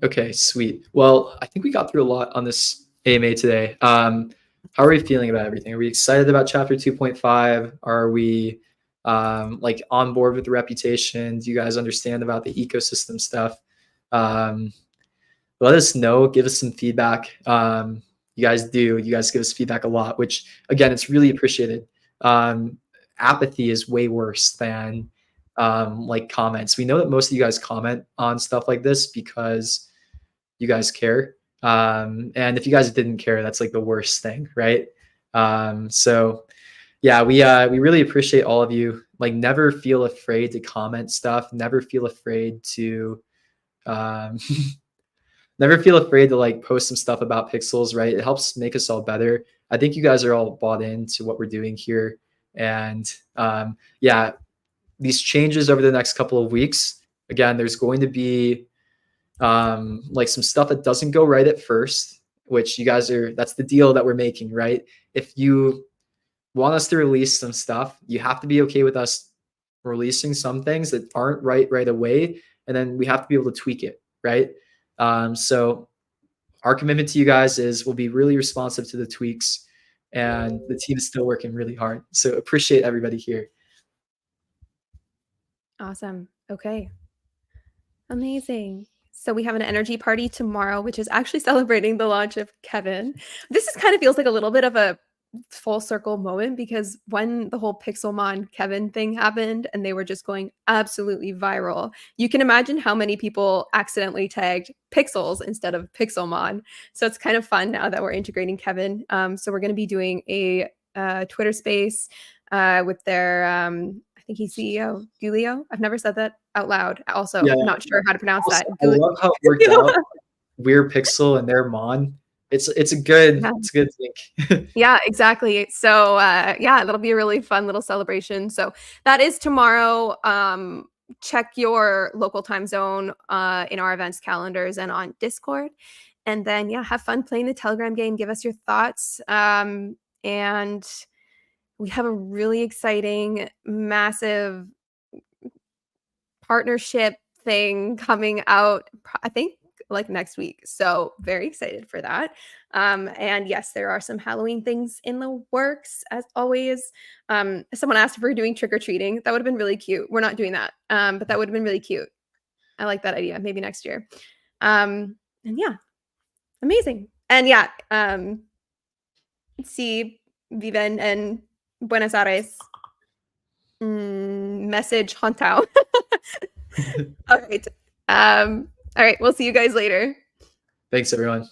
Okay, sweet. Well, I think we got through a lot on this AMA today. How are we feeling about everything? Are we excited about chapter 2.5? Are we like on board with the reputation? Do you guys understand about the ecosystem stuff? Let us know. Give us some feedback. You guys do. You guys give us feedback a lot, which again, it's really appreciated. Apathy is way worse than like comments. We know that most of you guys comment on stuff like this because you guys care. And if you guys didn't care, that's like the worst thing, right? So yeah, we really appreciate all of you. Like, never feel afraid to comment stuff. Never feel afraid to never feel afraid to like post some stuff about pixels, right? It helps make us all better. I think you guys are all bought into what we're doing here. And yeah, these changes over the next couple of weeks, again, there's going to be like some stuff that doesn't go right at first, which you guys are, that's the deal that we're making, right? If you want us to release some stuff, you have to be okay with us releasing some things that aren't right away. And then we have to be able to tweak it, right? So our commitment to you guys is we'll be really responsive to the tweaks, and the team is still working really hard. So appreciate everybody here. awesome. Okay. Amazing. So we have an energy party tomorrow, which is actually celebrating the launch of Kevin. This is kind of feels like a little bit of a full circle moment because when the whole Pixelmon Kevin thing happened and they were just going absolutely viral, you can imagine how many people accidentally tagged Pixels instead of Pixelmon. So it's kind of fun now that we're integrating Kevin. So we're going to be doing a Twitter space with their I think he's CEO, Gulio. I've never said that out loud. Also, Yeah. not sure how to pronounce Also, that. I love how it worked out. We're Pixel and they're Mon. It's a good Yeah. it's a good thing. Yeah, exactly. So yeah, that'll be a really fun little celebration. So that is tomorrow. Check your local time zone in our events calendars and on Discord. And then yeah, have fun playing the Telegram game. Give us your thoughts. And we have a really exciting, massive partnership thing coming out, I think like next week. So very excited for that. And yes, there are some Halloween things in the works as always. Someone asked if we are doing trick or treating. That would have been really cute. We're not doing that, but that would have been really cute. I like that idea. Maybe next year. And yeah, amazing. And yeah, si viven en Buenos Aires, message Hontao. All right. All right. We'll see you guys later. Thanks, everyone.